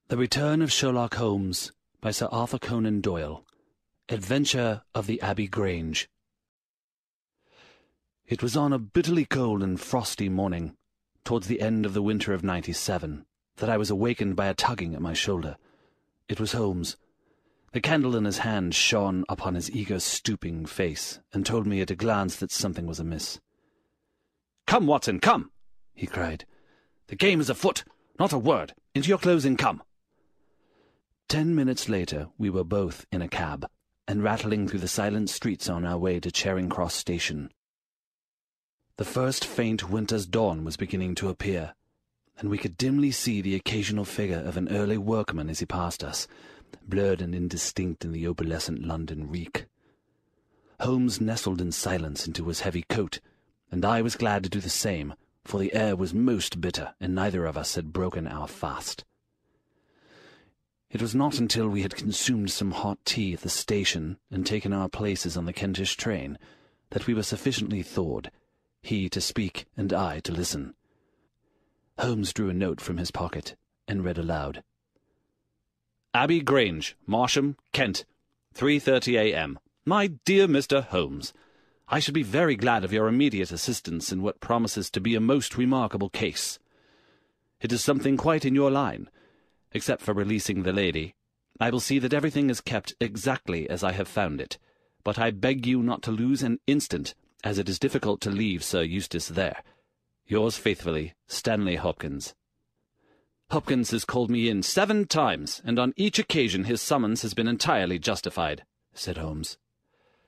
The Return of Sherlock Holmes by Sir Arthur Conan Doyle. Adventure of the Abbey Grange. It was on a bitterly cold and frosty morning, towards the end of the winter of '97, that I was awakened by a tugging at my shoulder. It was Holmes. The candle in his hand shone upon his eager, stooping face, and told me at a glance that something was amiss. "Come, Watson, come!" he cried. "The game is afoot. Not a word. Into your clothes and come." 10 minutes later we were both in a cab, and rattling through the silent streets on our way to Charing Cross Station. The first faint winter's dawn was beginning to appear, and we could dimly see the occasional figure of an early workman as he passed us, blurred and indistinct in the opalescent London reek. Holmes nestled in silence into his heavy coat, and I was glad to do the same, for the air was most bitter, and neither of us had broken our fast. It was not until we had consumed some hot tea at the station and taken our places on the Kentish train that we were sufficiently thawed, he to speak and I to listen. Holmes drew a note from his pocket and read aloud. "Abbey Grange, Marsham, Kent, 3:30 a.m. My dear Mr. Holmes, I should be very glad of your immediate assistance in what promises to be a most remarkable case. It is something quite in your line. Except for releasing the lady, I will see that everything is kept exactly as I have found it, but I beg you not to lose an instant, as it is difficult to leave Sir Eustace there. Yours faithfully, Stanley Hopkins." "Hopkins has called me in 7 times, and on each occasion his summons has been entirely justified," said Holmes.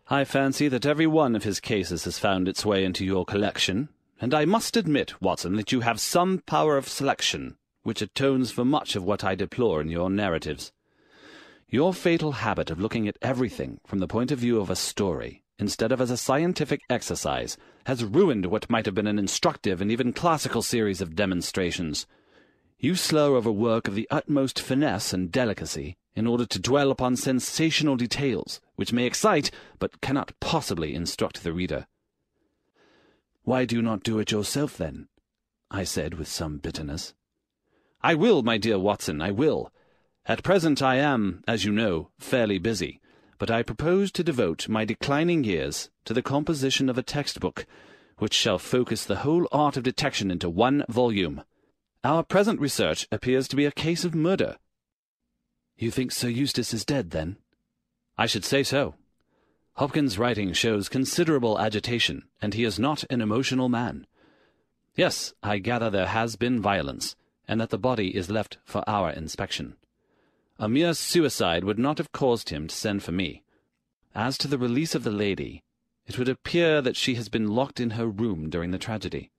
"I fancy that every one of his cases has found its way into your collection, and I must admit, Watson, that you have some power of selection, which atones for much of what I deplore in your narratives. Your fatal habit of looking at everything from the point of view of a story, instead of as a scientific exercise, has ruined what might have been an instructive and even classical series of demonstrations. You slur over work of the utmost finesse and delicacy, in order to dwell upon sensational details, which may excite, but cannot possibly instruct the reader." "Why do you not do it yourself, then?" I said with some bitterness. "I will, my dear Watson, I will. At present I am, as you know, fairly busy, but I propose to devote my declining years to the composition of a textbook, which shall focus the whole art of detection into 1 volume. Our present research appears to be a case of murder." "You think Sir Eustace is dead, then?" "I should say so. Hopkins' writing shows considerable agitation, and he is not an emotional man. Yes, I gather there has been violence, and that the body is left for our inspection. A mere suicide would not have caused him to send for me. As to the release of the lady, it would appear that she has been locked in her room during the tragedy.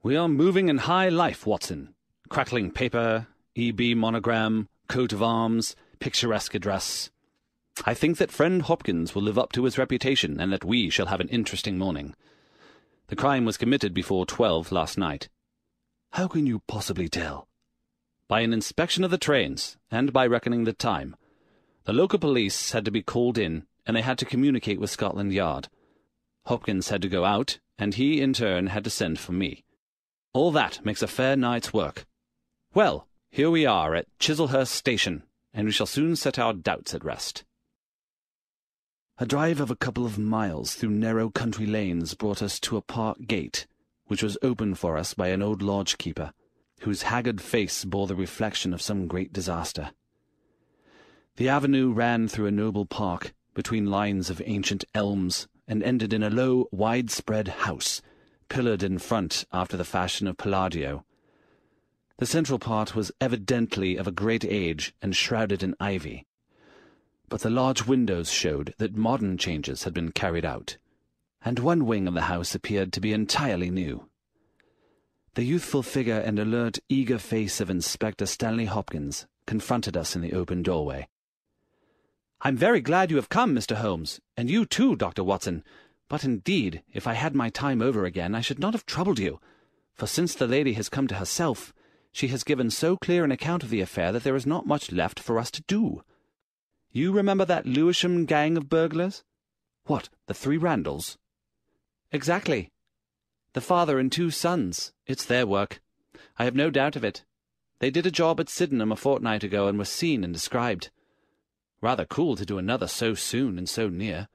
We are moving in high life, Watson. Crackling paper, E.B. monogram, coat of arms, picturesque address. I think that friend Hopkins will live up to his reputation, and that we shall have an interesting morning. The crime was committed before 12 last night." "How can you possibly tell?" "By an inspection of the trains, and by reckoning the time. The local police had to be called in, and they had to communicate with Scotland Yard. Hopkins had to go out, and he, in turn, had to send for me. All that makes a fair night's work. Well, here we are at Chislehurst Station, and we shall soon set our doubts at rest." A drive of a couple of miles through narrow country lanes brought us to a park gate, which was opened for us by an old lodge-keeper, whose haggard face bore the reflection of some great disaster. The avenue ran through a noble park, between lines of ancient elms, and ended in a low, wide-spread house, pillared in front after the fashion of Palladio. The central part was evidently of a great age and shrouded in ivy, but the large windows showed that modern changes had been carried out, and one wing of the house appeared to be entirely new. The youthful figure and alert, eager face of Inspector Stanley Hopkins confronted us in the open doorway. "I'm very glad you have come, Mr. Holmes, and you too, Dr. Watson. But indeed, if I had my time over again, I should not have troubled you, for since the lady has come to herself, she has given so clear an account of the affair that there is not much left for us to do. You remember that Lewisham gang of burglars?" "What, the 3 Randalls?" "Exactly. The father and 2 sons. It's their work. I have no doubt of it. They did a job at Sydenham a fortnight ago and were seen and described. Rather cool to do another so soon and so near.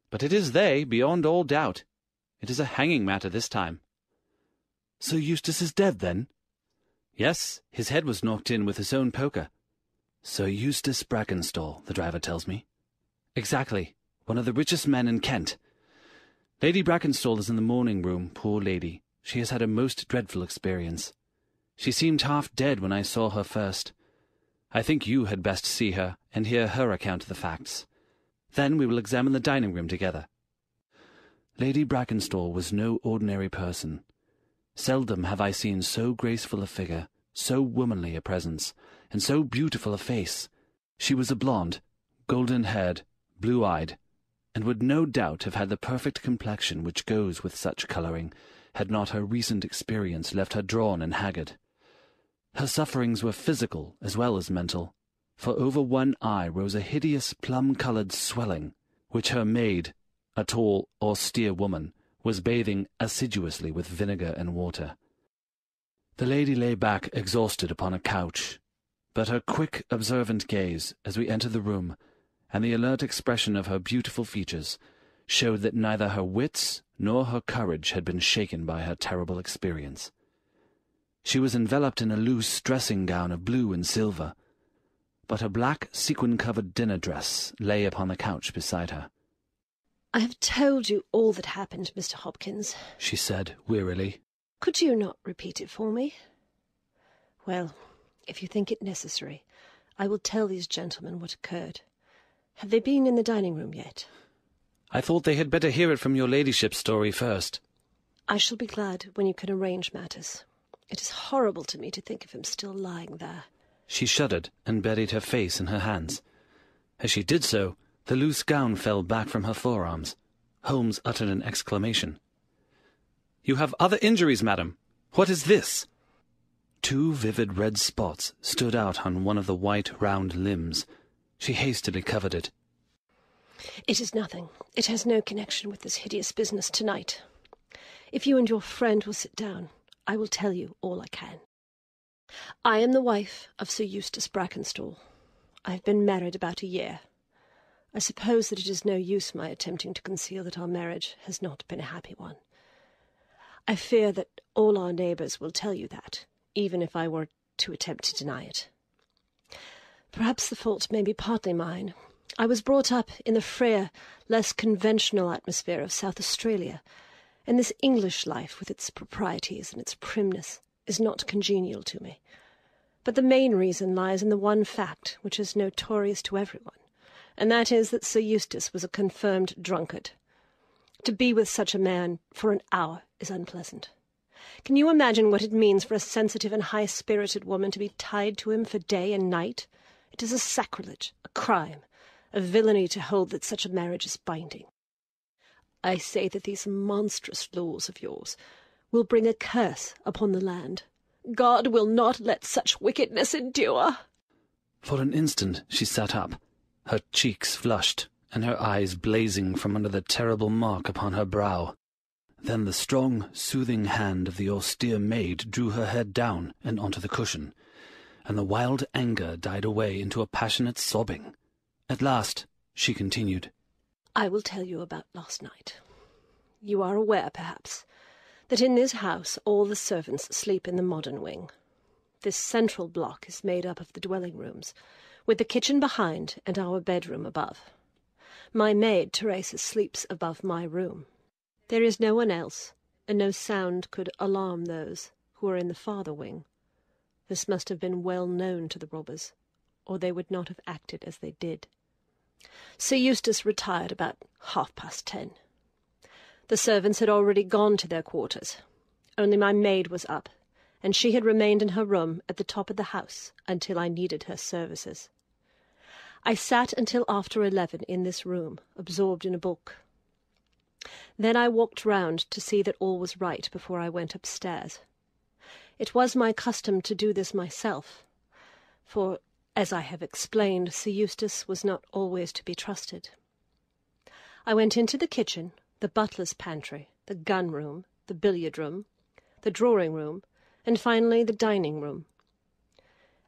But it is they, beyond all doubt. It is a hanging matter this time. Sir Eustace is dead, then? Yes, his head was knocked in with his own poker. Sir Eustace Brackenstall, the driver tells me. Exactly. One of the richest men in Kent. Lady Brackenstall is in the morning room, poor lady. She has had a most dreadful experience. She seemed half dead when I saw her first. I think you had best see her and hear her account of the facts. Then we will examine the dining room together. Lady Brackenstall was no ordinary person. Seldom have I seen so graceful a figure, so womanly a presence, and so beautiful a face. She was a blonde, golden-haired, blue-eyed, and would no doubt have had the perfect complexion which goes with such colouring, had not her recent experience left her drawn and haggard. Her sufferings were physical as well as mental, for over one eye rose a hideous plum-coloured swelling, which her maid, a tall, austere woman, was bathing assiduously with vinegar and water. The lady lay back exhausted upon a couch, but her quick, observant gaze, as we entered the room, and the alert expression of her beautiful features, showed that neither her wits nor her courage had been shaken by her terrible experience. She was enveloped in a loose dressing-gown of blue and silver, but a black sequin-covered dinner dress lay upon the couch beside her. "I have told you all that happened, Mr. Hopkins," she said wearily. "Could you not repeat it for me? Well, if you think it necessary, I will tell these gentlemen what occurred. Have they been in the dining room yet?" "I thought they had better hear it from your ladyship's story first." "I shall be glad when you can arrange matters. It is horrible to me to think of him still lying there." She shuddered and buried her face in her hands. As she did so, the loose gown fell back from her forearms. Holmes uttered an exclamation. "You have other injuries, madam. What is this?" 2 vivid red spots stood out on one of the white, round limbs. She hastily covered it. "It is nothing. It has no connection with this hideous business tonight. If you and your friend will sit down, I will tell you all I can. I am the wife of Sir Eustace Brackenstall. I have been married about a year. I suppose that it is no use my attempting to conceal that our marriage has not been a happy one. I fear that all our neighbours will tell you that, even if I were to attempt to deny it. Perhaps the fault may be partly mine. I was brought up in the freer, less conventional atmosphere of South Australia, and this English life, with its proprieties and its primness, is not congenial to me. But the main reason lies in the one fact which is notorious to everyone, and that is that Sir Eustace was a confirmed drunkard. To be with such a man for an hour is unpleasant. Can you imagine what it means for a sensitive and high-spirited woman to be tied to him for day and night? It is a sacrilege, a crime, a villainy to hold that such a marriage is binding. I say that these monstrous laws of yours will bring a curse upon the land. God will not let such wickedness endure." For an instant she sat up, her cheeks flushed, and her eyes blazing from under the terrible mark upon her brow. Then the strong, soothing hand of the austere maid drew her head down and onto the cushion, and the wild anger died away into a passionate sobbing. At last she continued, "I will tell you about last night. You are aware, perhaps, that in this house all the servants sleep in the modern wing. This central block is made up of the dwelling rooms, with the kitchen behind and our bedroom above. My maid, Teresa, sleeps above my room. There is no one else, and no sound could alarm those who are in the farther wing. This must have been well known to the robbers, or they would not have acted as they did. Sir Eustace retired about 10:30. The servants had already gone to their quarters. Only my maid was up, and she had remained in her room at the top of the house until I needed her services. I sat until after 11 in this room, absorbed in a book. Then I walked round to see that all was right before I went upstairs. It was my custom to do this myself, for, as I have explained, Sir Eustace was not always to be trusted. I went into the kitchen, the butler's pantry, the gun-room, the billiard-room, the drawing-room, and finally the dining-room.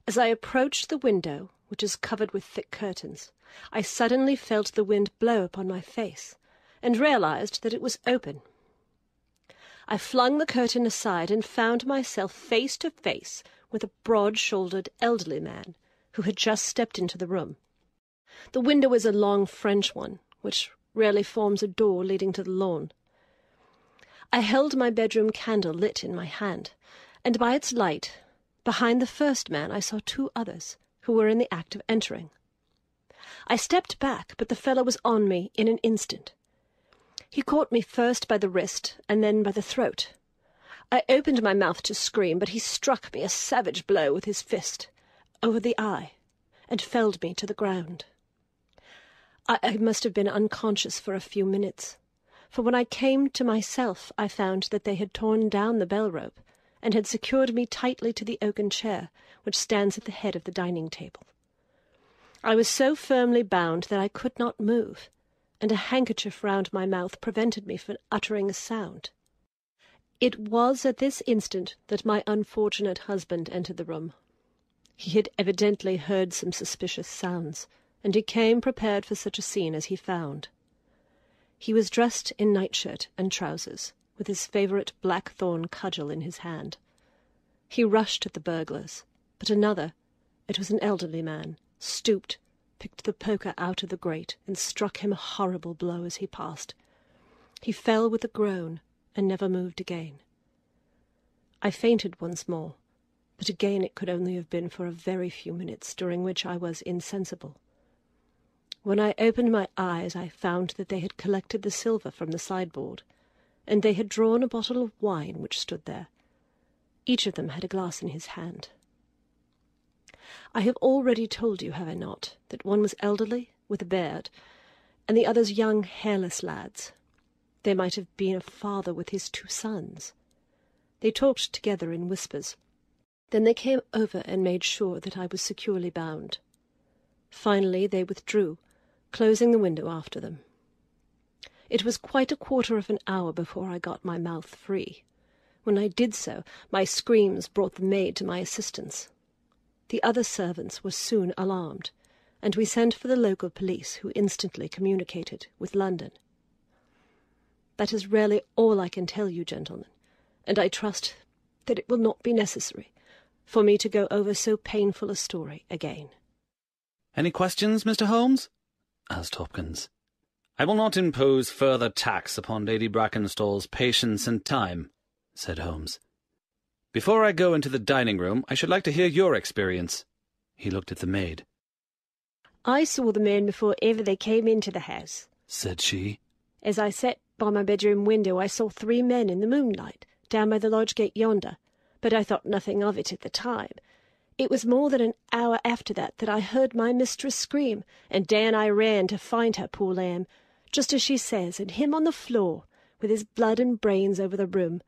As I approached the window, which is covered with thick curtains, I suddenly felt the wind blow upon my face, and realized that it was open. I flung the curtain aside and found myself face to face with a broad-shouldered elderly man who had just stepped into the room. The window is a long French one, which rarely forms a door leading to the lawn. I held my bedroom candle lit in my hand, and by its light, behind the first man, I saw two others, who were in the act of entering. I stepped back, but the fellow was on me in an instant. He caught me first by the wrist, and then by the throat. I opened my mouth to scream, but he struck me a savage blow with his fist, over the eye, and felled me to the ground. I must have been unconscious for a few minutes, for when I came to myself I found that they had torn down the bell rope, and had secured me tightly to the oaken chair which stands at the head of the dining table. I was so firmly bound that I could not move, and a handkerchief round my mouth prevented me from uttering a sound. It was at this instant that my unfortunate husband entered the room. He had evidently heard some suspicious sounds, and he came prepared for such a scene as he found. He was dressed in nightshirt and trousers, with his favourite blackthorn cudgel in his hand. He rushed at the burglars, but another, it was an elderly man, stooped, picked the poker out of the grate, and struck him a horrible blow as he passed. He fell with a groan, and never moved again. I fainted once more, but again it could only have been for a very few minutes, during which I was insensible. When I opened my eyes I found that they had collected the silver from the sideboard, and they had drawn a bottle of wine which stood there. Each of them had a glass in his hand. I have already told you, have I not, that one was elderly, with a beard, and the others young, hairless lads. They might have been a father with his two sons. They talked together in whispers. Then they came over and made sure that I was securely bound. Finally they withdrew, closing the window after them. It was quite a quarter of an hour before I got my mouth free. When I did so, my screams brought the maid to my assistance. The other servants were soon alarmed, and we sent for the local police, who instantly communicated with London. That is really all I can tell you, gentlemen, and I trust that it will not be necessary for me to go over so painful a story again. "Any questions, Mr. Holmes?" asked Hopkins. "I will not impose further tax upon Lady Brackenstall's patience and time," said Holmes. "Before I go into the dining-room, I should like to hear your experience." He looked at the maid. "I saw the men before ever they came into the house," said she. "As I sat by my bedroom window I saw 3 men in the moonlight, down by the lodge gate yonder, but I thought nothing of it at the time. It was more than an hour after that I heard my mistress scream, and down I ran to find her, poor lamb, just as she says, and him on the floor, with his blood and brains over the room.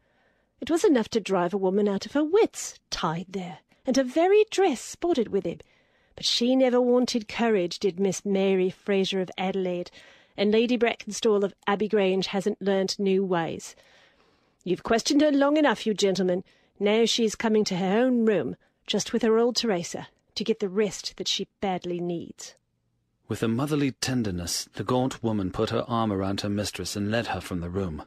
It was enough to drive a woman out of her wits, tied there, and her very dress spotted with him. But she never wanted courage, did Miss Mary Fraser of Adelaide, and Lady Brackenstall of Abbey Grange hasn't learnt new ways. You've questioned her long enough, you gentlemen. Now she's coming to her own room, just with her old Teresa, to get the rest that she badly needs." With a motherly tenderness, the gaunt woman put her arm around her mistress and led her from the room.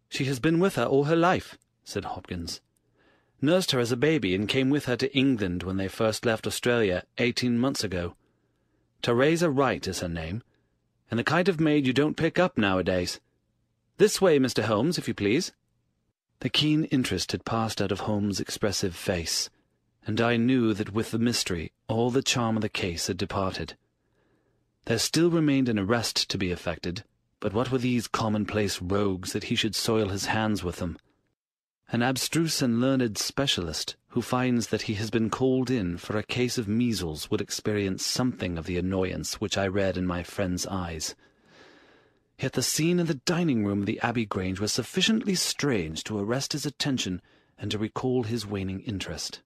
"She has been with her all her life," said Hopkins. "Nursed her as a baby and came with her to England when they first left Australia 18 months ago. Teresa Wright is her name, and the kind of maid you don't pick up nowadays. This way, Mr. Holmes, if you please." The keen interest had passed out of Holmes' expressive face, and I knew that with the mystery all the charm of the case had departed. There still remained an arrest to be effected, but what were these commonplace rogues that he should soil his hands with them? An abstruse and learned specialist who finds that he has been called in for a case of measles would experience something of the annoyance which I read in my friend's eyes. Yet the scene in the dining-room of the Abbey Grange was sufficiently strange to arrest his attention and to recall his waning interest.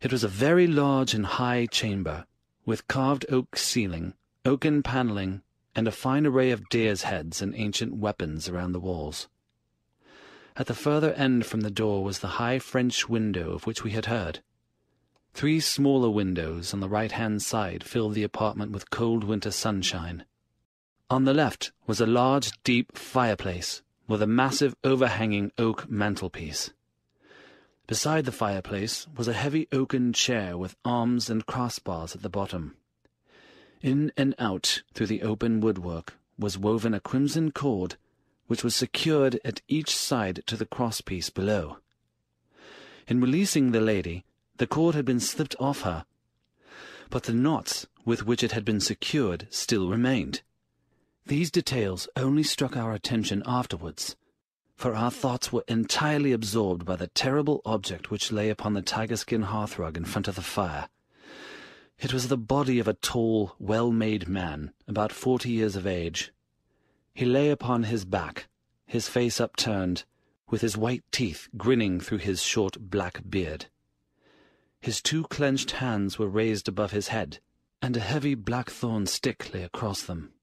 It was a very large and high chamber, with carved oak ceiling, oaken panelling, and a fine array of deer's heads and ancient weapons around the walls. At the further end from the door was the high French window of which we had heard. 3 smaller windows on the right-hand side filled the apartment with cold winter sunshine. On the left was a large, deep fireplace with a massive overhanging oak mantelpiece. Beside the fireplace was a heavy oaken chair with arms and crossbars at the bottom. In and out through the open woodwork was woven a crimson cord, which was secured at each side to the crosspiece below. In releasing the lady, the cord had been slipped off her, but the knots with which it had been secured still remained. These details only struck our attention afterwards, for our thoughts were entirely absorbed by the terrible object which lay upon the tiger-skin hearthrug in front of the fire. It was the body of a tall, well-made man, about 40 years of age. He lay upon his back, his face upturned, with his white teeth grinning through his short black beard. His 2 clenched hands were raised above his head, and a heavy blackthorn stick lay across them.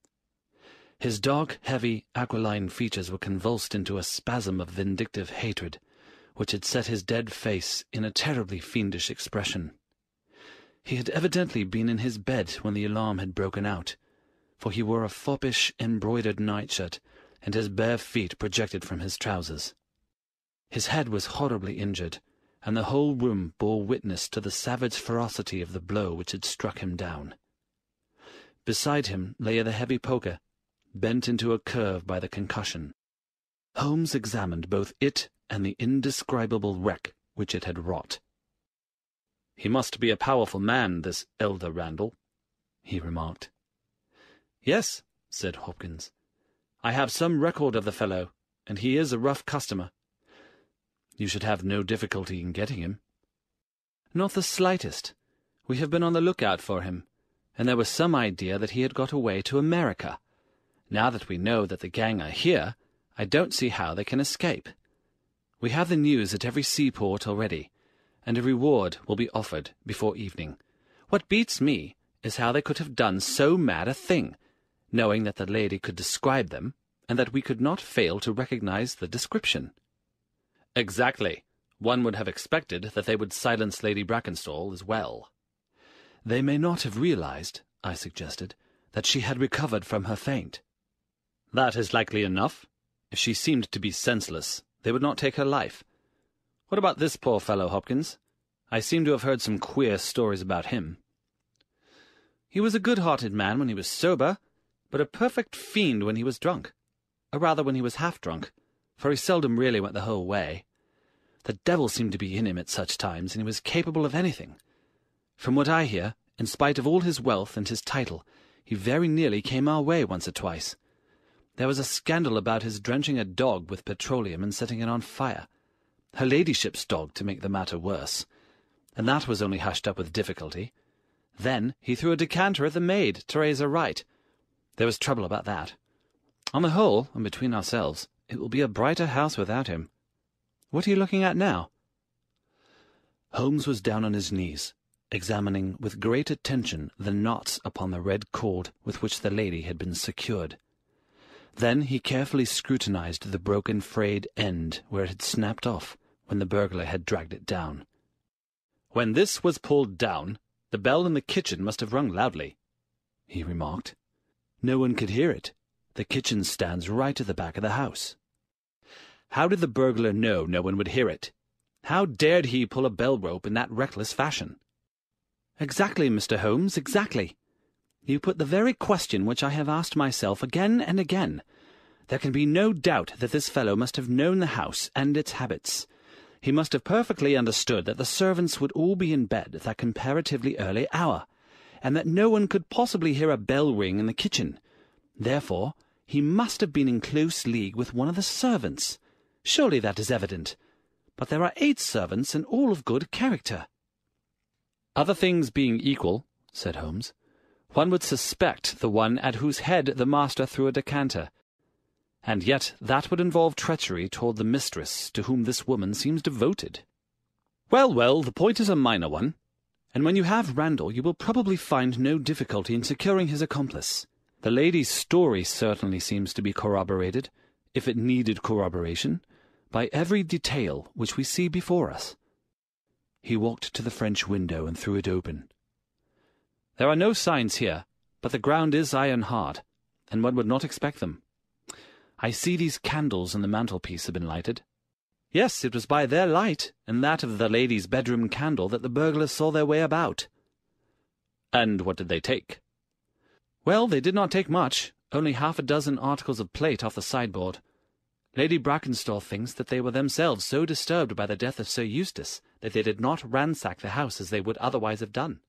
His dark, heavy, aquiline features were convulsed into a spasm of vindictive hatred, which had set his dead face in a terribly fiendish expression. He had evidently been in his bed when the alarm had broken out, for he wore a foppish, embroidered nightshirt, and his bare feet projected from his trousers. His head was horribly injured, and the whole room bore witness to the savage ferocity of the blow which had struck him down. Beside him lay the heavy poker, bent into a curve by the concussion. Holmes examined both it and the indescribable wreck which it had wrought. "He must be a powerful man, this elder Randall," he remarked. "Yes," said Hopkins. "I have some record of the fellow, and he is a rough customer." "You should have no difficulty in getting him." "Not the slightest. We have been on the lookout for him, and there was some idea that he had got away to America. Now that we know that the gang are here, I don't see how they can escape. We have the news at every seaport already, and a reward will be offered before evening. What beats me is how they could have done so mad a thing, knowing that the lady could describe them, and that we could not fail to recognize the description." "Exactly. One would have expected that they would silence Lady Brackenstall as well." "They may not have realized," I suggested, "that she had recovered from her faint." "That is likely enough. If she seemed to be senseless, they would not take her life. What about this poor fellow, Hopkins? I seem to have heard some queer stories about him." "He was a good-hearted man when he was sober, but a perfect fiend when he was drunk. Or rather when he was half-drunk, for he seldom really went the whole way. The devil seemed to be in him at such times, and he was capable of anything. From what I hear, in spite of all his wealth and his title, he very nearly came our way once or twice. There was a scandal about his drenching a dog with petroleum and setting it on fire. Her ladyship's dog, to make the matter worse. And that was only hushed up with difficulty. Then he threw a decanter at the maid to raise her right. There was trouble about that. On the whole, and between ourselves, it will be a brighter house without him. What are you looking at now?" Holmes was down on his knees, examining with great attention the knots upon the red cord with which the lady had been secured. Then he carefully scrutinized the broken frayed end where it had snapped off when the burglar had dragged it down. "When this was pulled down, the bell in the kitchen must have rung loudly," he remarked. "No one could hear it. The kitchen stands right at the back of the house." "How did the burglar know no one would hear it? How dared he pull a bell rope in that reckless fashion?" "Exactly, Mr. Holmes, exactly. You put the very question which I have asked myself again and again. There can be no doubt that this fellow must have known the house and its habits. He must have perfectly understood that the servants would all be in bed at that comparatively early hour, and that no one could possibly hear a bell ring in the kitchen. Therefore, he must have been in close league with one of the servants. Surely that is evident. But there are 8 servants, and all of good character." "Other things being equal," said Holmes, "one would suspect the one at whose head the master threw a decanter. And yet that would involve treachery toward the mistress, to whom this woman seems devoted." Well, the point is a minor one, and when you have Randall you will probably find no difficulty in securing his accomplice. The lady's story certainly seems to be corroborated, if it needed corroboration, by every detail which we see before us." He walked to the French window and threw it open. "There are no signs here, but the ground is iron hard, and one would not expect them. I see these candles on the mantelpiece have been lighted. Yes, it was by their light, and that of the lady's bedroom candle, that the burglars saw their way about." "And what did they take?" "Well, they did not take much, only 6 articles of plate off the sideboard. Lady Brackenstall thinks that they were themselves so disturbed by the death of Sir Eustace that they did not ransack the house as they would otherwise have done."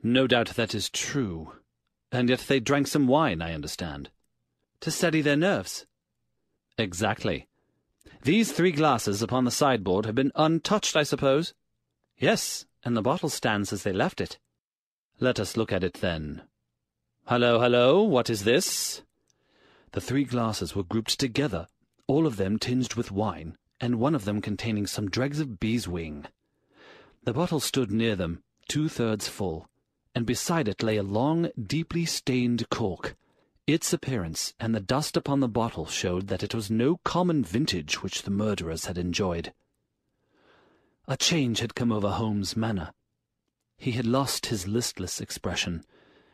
"No doubt that is true. And yet they drank some wine, I understand." "To steady their nerves." "Exactly. These 3 glasses upon the sideboard have been untouched, I suppose?" "Yes, and the bottle stands as they left it." "Let us look at it, then. Hello, what is this?" The 3 glasses were grouped together, all of them tinged with wine, and one of them containing some dregs of beeswing. The bottle stood near them, 2/3 full, and beside it lay a long, deeply stained cork. Its appearance and the dust upon the bottle showed that it was no common vintage which the murderers had enjoyed. A change had come over Holmes' manner. He had lost his listless expression,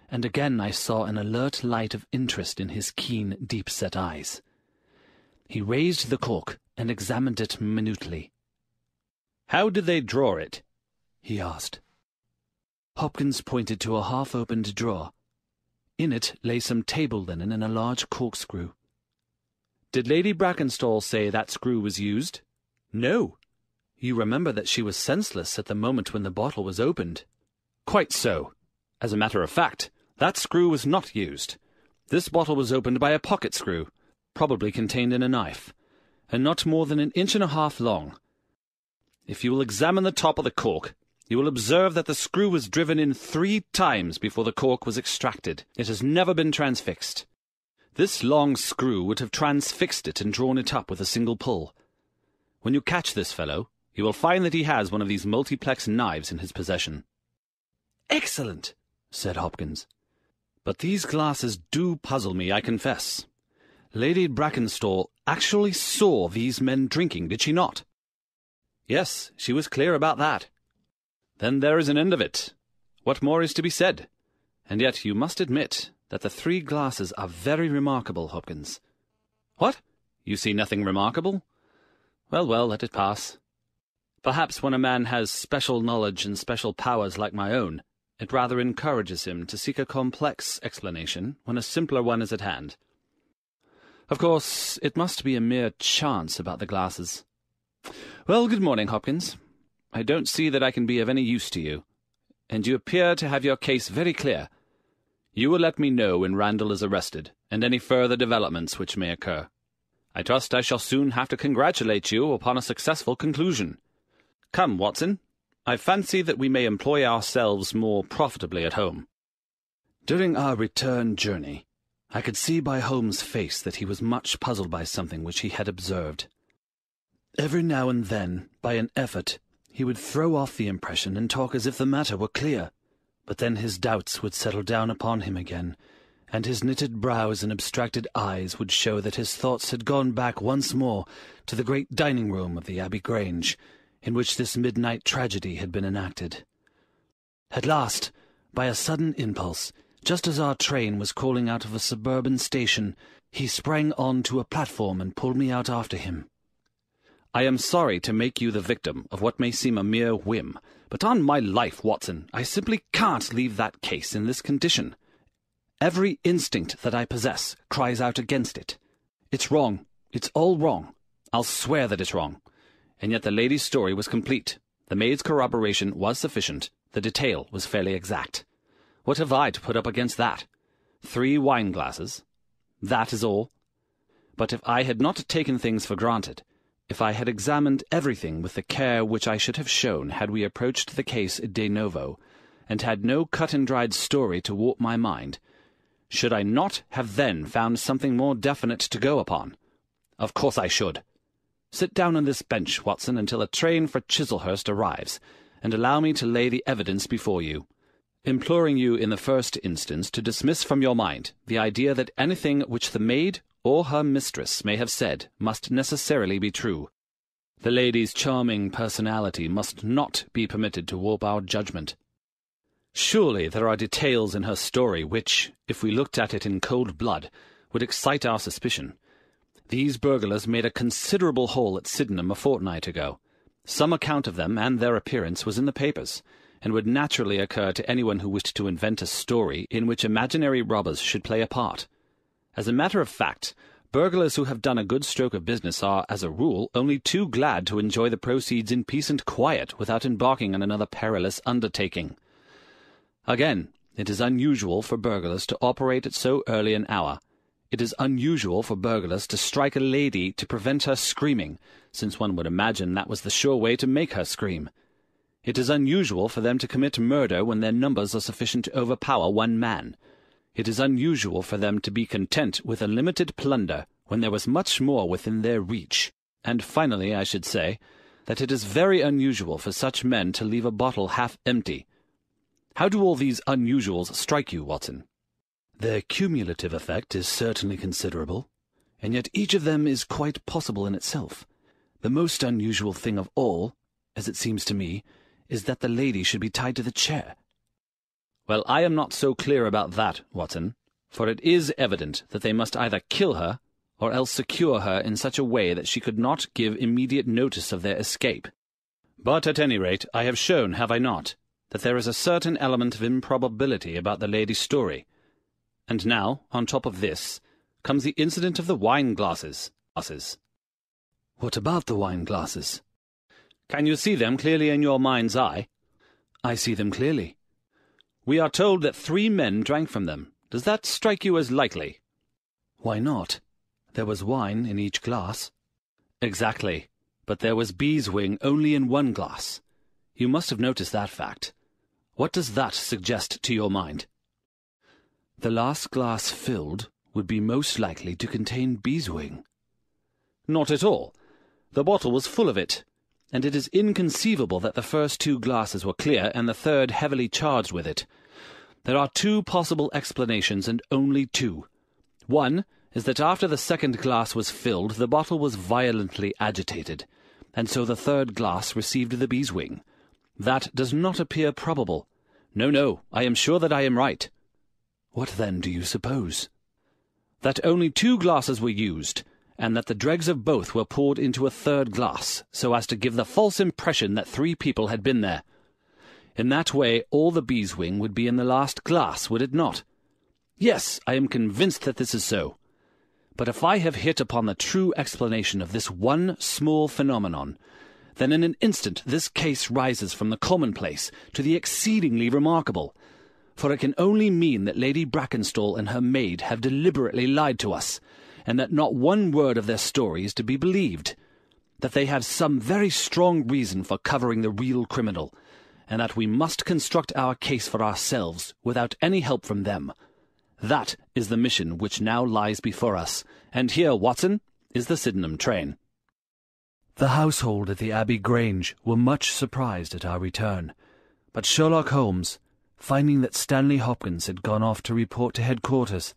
and again I saw an alert light of interest in his keen, deep-set eyes. He raised the cork and examined it minutely. "How did they draw it?" he asked. Hopkins pointed to a half-opened drawer. In it lay some table linen and a large corkscrew. "Did Lady Brackenstall say that screw was used?" "No. You remember that she was senseless at the moment when the bottle was opened." "Quite so. As a matter of fact, that screw was not used. This bottle was opened by a pocket screw, probably contained in a knife, and not more than 1.5 inches long. If you will examine the top of the cork, you will observe that the screw was driven in 3 times before the cork was extracted. It has never been transfixed. This long screw would have transfixed it and drawn it up with a single pull. When you catch this fellow, you will find that he has one of these multiplex knives in his possession." "Excellent," said Hopkins. "But these glasses do puzzle me, I confess. Lady Brackenstall actually saw these men drinking, did she not?" "Yes, she was clear about that." "Then there is an end of it. What more is to be said? And yet you must admit that the 3 glasses are very remarkable, Hopkins." "What? You see nothing remarkable? Well, let it pass. Perhaps when a man has special knowledge and special powers like my own, it rather encourages him to seek a complex explanation when a simpler one is at hand. Of course, it must be a mere chance about the glasses. Well, good morning, Hopkins. I don't see that I can be of any use to you, and you appear to have your case very clear. You will let me know when Randall is arrested, and any further developments which may occur. I trust I shall soon have to congratulate you upon a successful conclusion. Come, Watson, I fancy that we may employ ourselves more profitably at home." During our return journey, I could see by Holmes' face that he was much puzzled by something which he had observed. Every now and then, by an effort, he would throw off the impression and talk as if the matter were clear, but then his doubts would settle down upon him again, and his knitted brows and abstracted eyes would show that his thoughts had gone back once more to the great dining-room of the Abbey Grange, in which this midnight tragedy had been enacted. At last, by a sudden impulse, just as our train was calling out of a suburban station, he sprang on to a platform and pulled me out after him. "I am sorry to make you the victim of what may seem a mere whim, but on my life, Watson, I simply can't leave that case in this condition. Every instinct that I possess cries out against it. It's wrong. It's all wrong. I'll swear that it's wrong. And yet the lady's story was complete. The maid's corroboration was sufficient. The detail was fairly exact. What have I to put up against that? 3 wine glasses. That is all. But if I had not taken things for granted, if I had examined everything with the care which I should have shown had we approached the case de novo, and had no cut-and-dried story to warp my mind, should I not have then found something more definite to go upon? Of course I should. Sit down on this bench, Watson, until a train for Chislehurst arrives, and allow me to lay the evidence before you, imploring you in the first instance to dismiss from your mind the idea that anything which the maid or her mistress may have said must necessarily be true. The lady's charming personality must not be permitted to warp our judgment. Surely there are details in her story which, if we looked at it in cold blood, would excite our suspicion. These burglars made a considerable haul at Sydenham a fortnight ago. Some account of them and their appearance was in the papers, and would naturally occur to anyone who wished to invent a story in which imaginary robbers should play a part. As a matter of fact, burglars who have done a good stroke of business are, as a rule, only too glad to enjoy the proceeds in peace and quiet without embarking on another perilous undertaking. Again, it is unusual for burglars to operate at so early an hour. It is unusual for burglars to strike a lady to prevent her screaming, since one would imagine that was the sure way to make her scream. It is unusual for them to commit murder when their numbers are sufficient to overpower one man. It is unusual for them to be content with a limited plunder when there was much more within their reach. And finally, I should say, that it is very unusual for such men to leave a bottle half empty. How do all these unusuals strike you, Watson? Their cumulative effect is certainly considerable, and yet each of them is quite possible in itself. The most unusual thing of all, as it seems to me, is that the lady should be tied to the chair. Well, I am not so clear about that, Watson, for it is evident that they must either kill her or else secure her in such a way that she could not give immediate notice of their escape. But at any rate, I have shown, have I not, that there is a certain element of improbability about the lady's story. And now, on top of this, comes the incident of the wine-glasses. What about the wine-glasses? Can you see them clearly in your mind's eye? I see them clearly. We are told that 3 men drank from them. Does that strike you as likely? Why not? There was wine in each glass. Exactly. But there was beeswing only in one glass. You must have noticed that fact. What does that suggest to your mind? The last glass filled would be most likely to contain beeswing. Not at all. The bottle was full of it, and it is inconceivable that the first 2 glasses were clear and the third heavily charged with it. There are 2 possible explanations, and only 2. One is that after the second glass was filled, the bottle was violently agitated, and so the third glass received the beeswing. That does not appear probable. No, I am sure that I am right. What then do you suppose? That only 2 glasses were used, and that the dregs of both were poured into a third glass, so as to give the false impression that 3 people had been there. In that way all the beeswing would be in the last glass, would it not? Yes, I am convinced that this is so. But if I have hit upon the true explanation of this one small phenomenon, then in an instant this case rises from the commonplace to the exceedingly remarkable. For it can only mean that Lady Brackenstall and her maid have deliberately lied to us, and that not one word of their story is to be believed, that they have some very strong reason for covering the real criminal, and that we must construct our case for ourselves without any help from them. That is the mission which now lies before us, and here, Watson, is the Sydenham train. The household at the Abbey Grange were much surprised at our return, but Sherlock Holmes, finding that Stanley Hopkins had gone off to report to headquarters,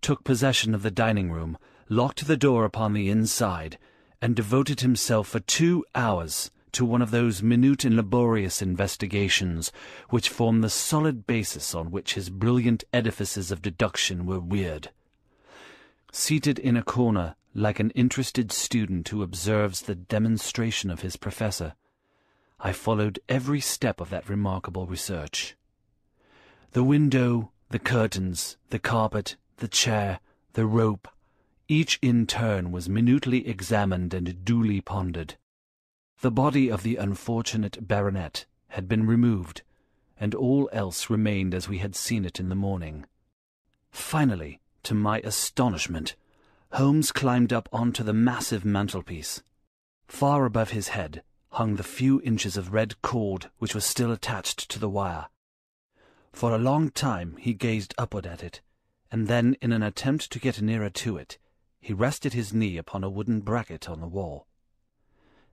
took possession of the dining-room, locked the door upon the inside, and devoted himself for 2 hours to one of those minute and laborious investigations which form the solid basis on which his brilliant edifices of deduction were reared. Seated in a corner, like an interested student who observes the demonstration of his professor, I followed every step of that remarkable research. The window, the curtains, the carpet, the chair, the rope, each in turn was minutely examined and duly pondered. The body of the unfortunate baronet had been removed, and all else remained as we had seen it in the morning. Finally, to my astonishment, Holmes climbed up onto the massive mantelpiece. Far above his head hung the few inches of red cord which was still attached to the wire. For a long time he gazed upward at it, and then, in an attempt to get nearer to it, he rested his knee upon a wooden bracket on the wall.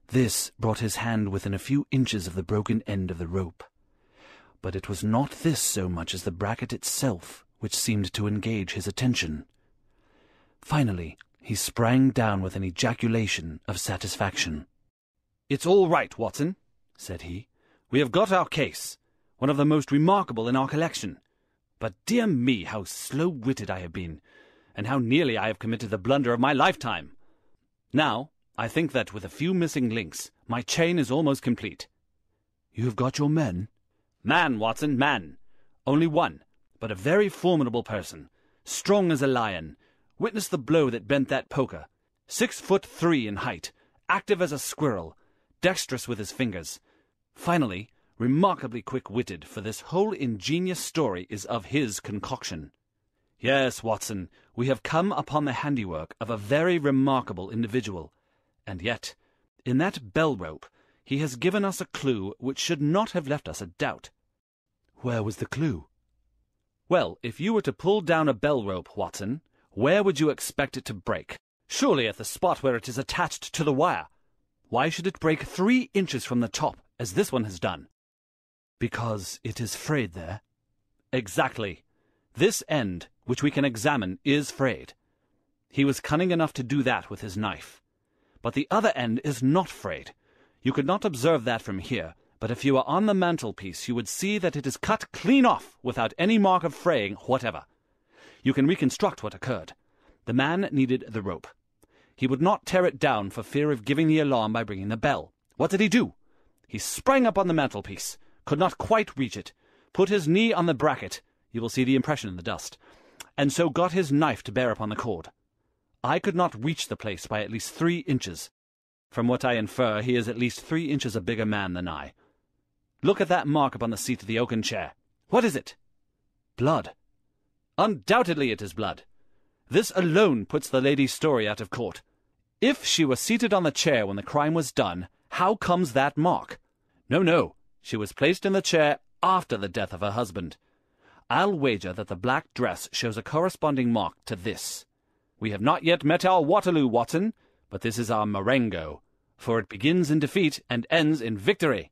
This brought his hand within a few inches of the broken end of the rope. But it was not this so much as the bracket itself which seemed to engage his attention. Finally, he sprang down with an ejaculation of satisfaction. "It's all right, Watson," said he. "We have got our case, one of the most remarkable in our collection. But dear me, how slow-witted I have been, and how nearly I have committed the blunder of my lifetime. Now, I think that with a few missing links, my chain is almost complete." "You have got your men?" "Man, Watson, man. Only one, but a very formidable person, strong as a lion. Witness the blow that bent that poker. 6'3" in height, active as a squirrel, dexterous with his fingers. Finally, remarkably quick-witted, for this whole ingenious story is of his concoction. Yes, Watson, we have come upon the handiwork of a very remarkable individual. And yet, in that bell-rope, he has given us a clue which should not have left us a doubt." "Where was the clue?" "Well, if you were to pull down a bell-rope, Watson, where would you expect it to break? Surely at the spot where it is attached to the wire. Why should it break 3 inches from the top, as this one has done?" "Because it is frayed there." "Exactly. This end, which we can examine, is frayed. He was cunning enough to do that with his knife. But the other end is not frayed. You could not observe that from here, but if you were on the mantelpiece you would see that it is cut clean off without any mark of fraying whatever. You can reconstruct what occurred. The man needed the rope. He would not tear it down for fear of giving the alarm by ringing the bell. What did he do? He sprang up on the mantelpiece, could not quite reach it, put his knee on the bracket, you will see the impression in the dust, and so got his knife to bear upon the cord. I could not reach the place by at least 3 inches. From what I infer, he is at least 3 inches a bigger man than I. Look at that mark upon the seat of the oaken chair. What is it?" "Blood." "Undoubtedly it is blood. This alone puts the lady's story out of court. If she was seated on the chair when the crime was done, how comes that mark? No, she was placed in the chair after the death of her husband. I'll wager that the black dress shows a corresponding mark to this. We have not yet met our Waterloo, Watson, but this is our Marengo, for it begins in defeat and ends in victory.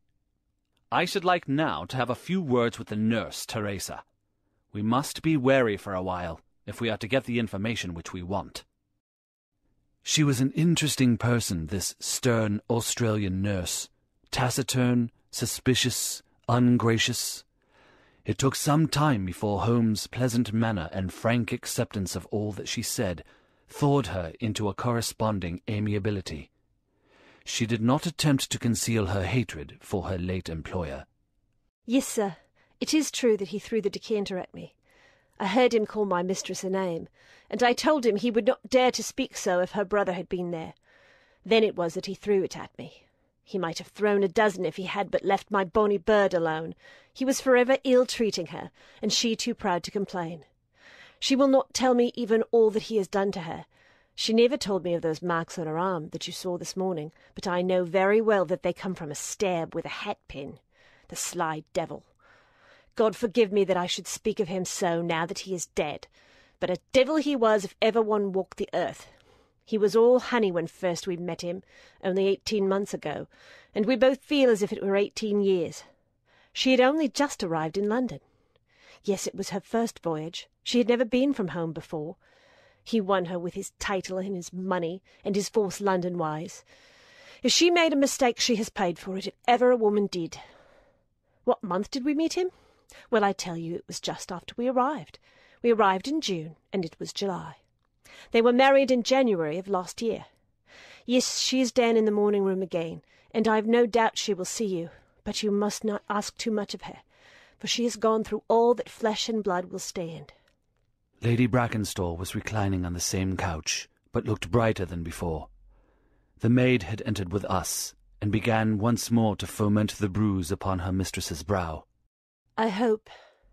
I should like now to have a few words with the nurse, Teresa. We must be wary for a while, if we are to get the information which we want." She was an interesting person, this stern Australian nurse. Taciturn, suspicious, ungracious. It took some time before Holmes' pleasant manner and frank acceptance of all that she said thawed her into a corresponding amiability. She did not attempt to conceal her hatred for her late employer. "Yes, sir. It is true that he threw the decanter at me. I heard him call my mistress a name, and I told him he would not dare to speak so if her brother had been there. Then it was that he threw it at me. He might have thrown a dozen if he had but left my bonny bird alone. He was forever ill-treating her, and she too proud to complain. She will not tell me even all that he has done to her. She never told me of those marks on her arm that you saw this morning, but I know very well that they come from a stab with a hat-pin. The sly devil! God forgive me that I should speak of him so now that he is dead, but a devil he was if ever one walked the earth. He was all honey when first we met him, only 18 months ago, and we both feel as if it were 18 years. She had only just arrived in London. Yes, it was her first voyage. She had never been from home before. He won her with his title and his money and his false London ways. If she made a mistake, she has paid for it, if ever a woman did. What month did we meet him? Well, I tell you, it was just after we arrived. We arrived in June, and it was July. They were married in January of last year. Yes, she is down in the morning room again, and I have no doubt she will see you, but you must not ask too much of her, for she has gone through all that flesh and blood will stand." Lady Brackenstall was reclining on the same couch, but looked brighter than before. The maid had entered with us, and began once more to foment the bruise upon her mistress's brow. "I hope,"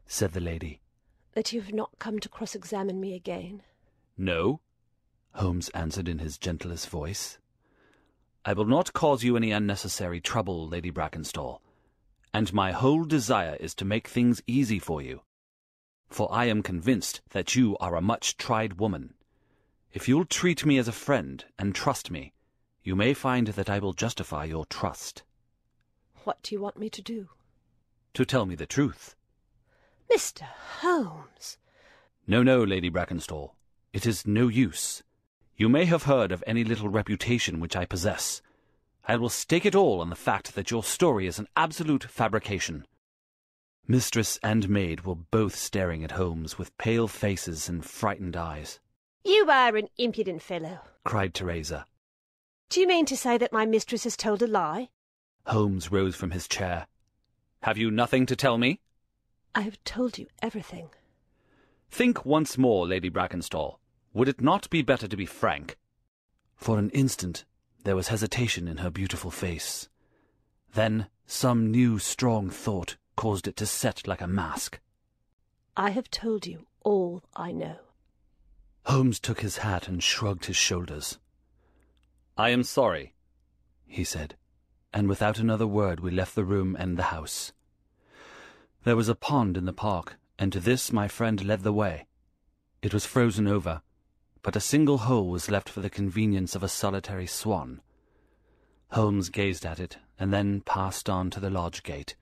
said the lady, "that you have not come to cross-examine me again." "No," Holmes answered in his gentlest voice. "I will not cause you any unnecessary trouble, Lady Brackenstall, and my whole desire is to make things easy for you, for I am convinced that you are a much-tried woman. If you'll treat me as a friend and trust me, you may find that I will justify your trust." "What do you want me to do?" "To tell me the truth." "Mr. Holmes!" No, Lady Brackenstall. It is no use. You may have heard of any little reputation which I possess. I will stake it all on the fact that your story is an absolute fabrication." Mistress and maid were both staring at Holmes with pale faces and frightened eyes. "You are an impudent fellow," cried Teresa. "Do you mean to say that my mistress has told a lie?" Holmes rose from his chair. "Have you nothing to tell me?" "I have told you everything." "Think once more, Lady Brackenstall. Would it not be better to be frank?" For an instant there was hesitation in her beautiful face. Then some new strong thought caused it to set like a mask. "I have told you all I know." Holmes took his hat and shrugged his shoulders. "I am sorry," he said, and without another word we left the room and the house. There was a pond in the park, and to this my friend led the way. It was frozen over, but a single hole was left for the convenience of a solitary swan. Holmes gazed at it, and then passed on to the lodge gate.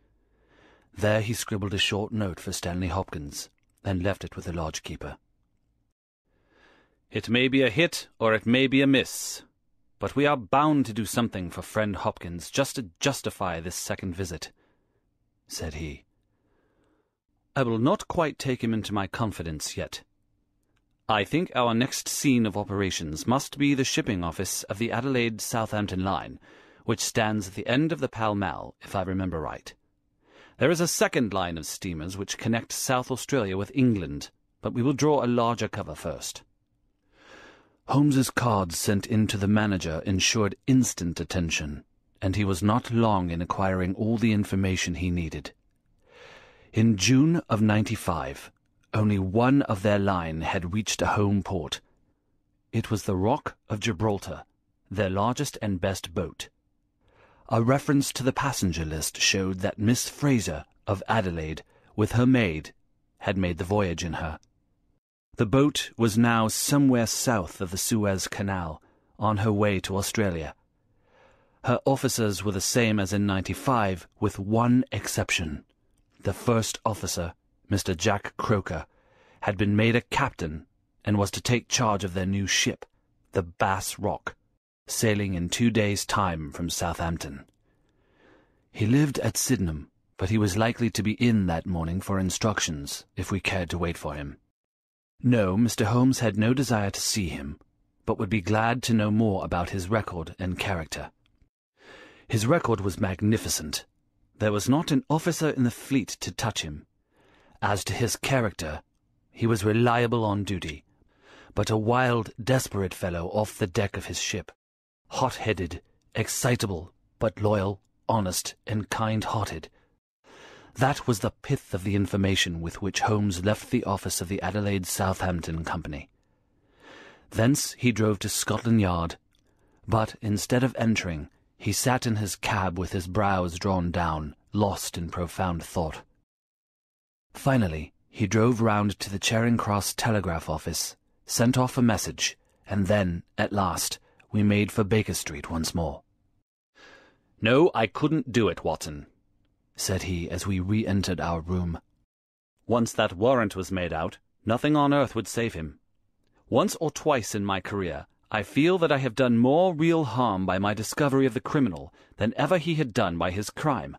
There he scribbled a short note for Stanley Hopkins, and left it with the lodge-keeper. "It may be a hit, or it may be a miss, but we are bound to do something for friend Hopkins just to justify this second visit," said he. "I will not quite take him into my confidence yet. I think our next scene of operations must be the shipping office of the Adelaide-Southampton line, which stands at the end of the Pall Mall, if I remember right. There is a second line of steamers which connect South Australia with England, but we will draw a larger cover first." Holmes's cards sent in to the manager ensured instant attention, and he was not long in acquiring all the information he needed. In June of '95, only one of their line had reached a home port. It was the Rock of Gibraltar, their largest and best boat. A reference to the passenger list showed that Miss Fraser of Adelaide, with her maid, had made the voyage in her. The boat was now somewhere south of the Suez Canal, on her way to Australia. Her officers were the same as in '95, with one exception. The first officer, Mr. Jack Croker, had been made a captain and was to take charge of their new ship, the Bass Rock, sailing in 2 days' time from Southampton. He lived at Sydenham, but he was likely to be in that morning for instructions, if we cared to wait for him. No, Mr. Holmes had no desire to see him, but would be glad to know more about his record and character. His record was magnificent. There was not an officer in the fleet to touch him. As to his character, he was reliable on duty, but a wild, desperate fellow off the deck of his ship, hot-headed, excitable, but loyal, honest, and kind-hearted. That was the pith of the information with which Holmes left the office of the Adelaide-Southampton Company. Thence he drove to Scotland Yard, but instead of entering, he sat in his cab with his brows drawn down, lost in profound thought. Finally, he drove round to the Charing Cross telegraph office, sent off a message, and then, at last, we made for Baker Street once more. "No, I couldn't do it, Watson," said he as we re-entered our room. "Once that warrant was made out, nothing on earth would save him. Once or twice in my career, I feel that I have done more real harm by my discovery of the criminal than ever he had done by his crime.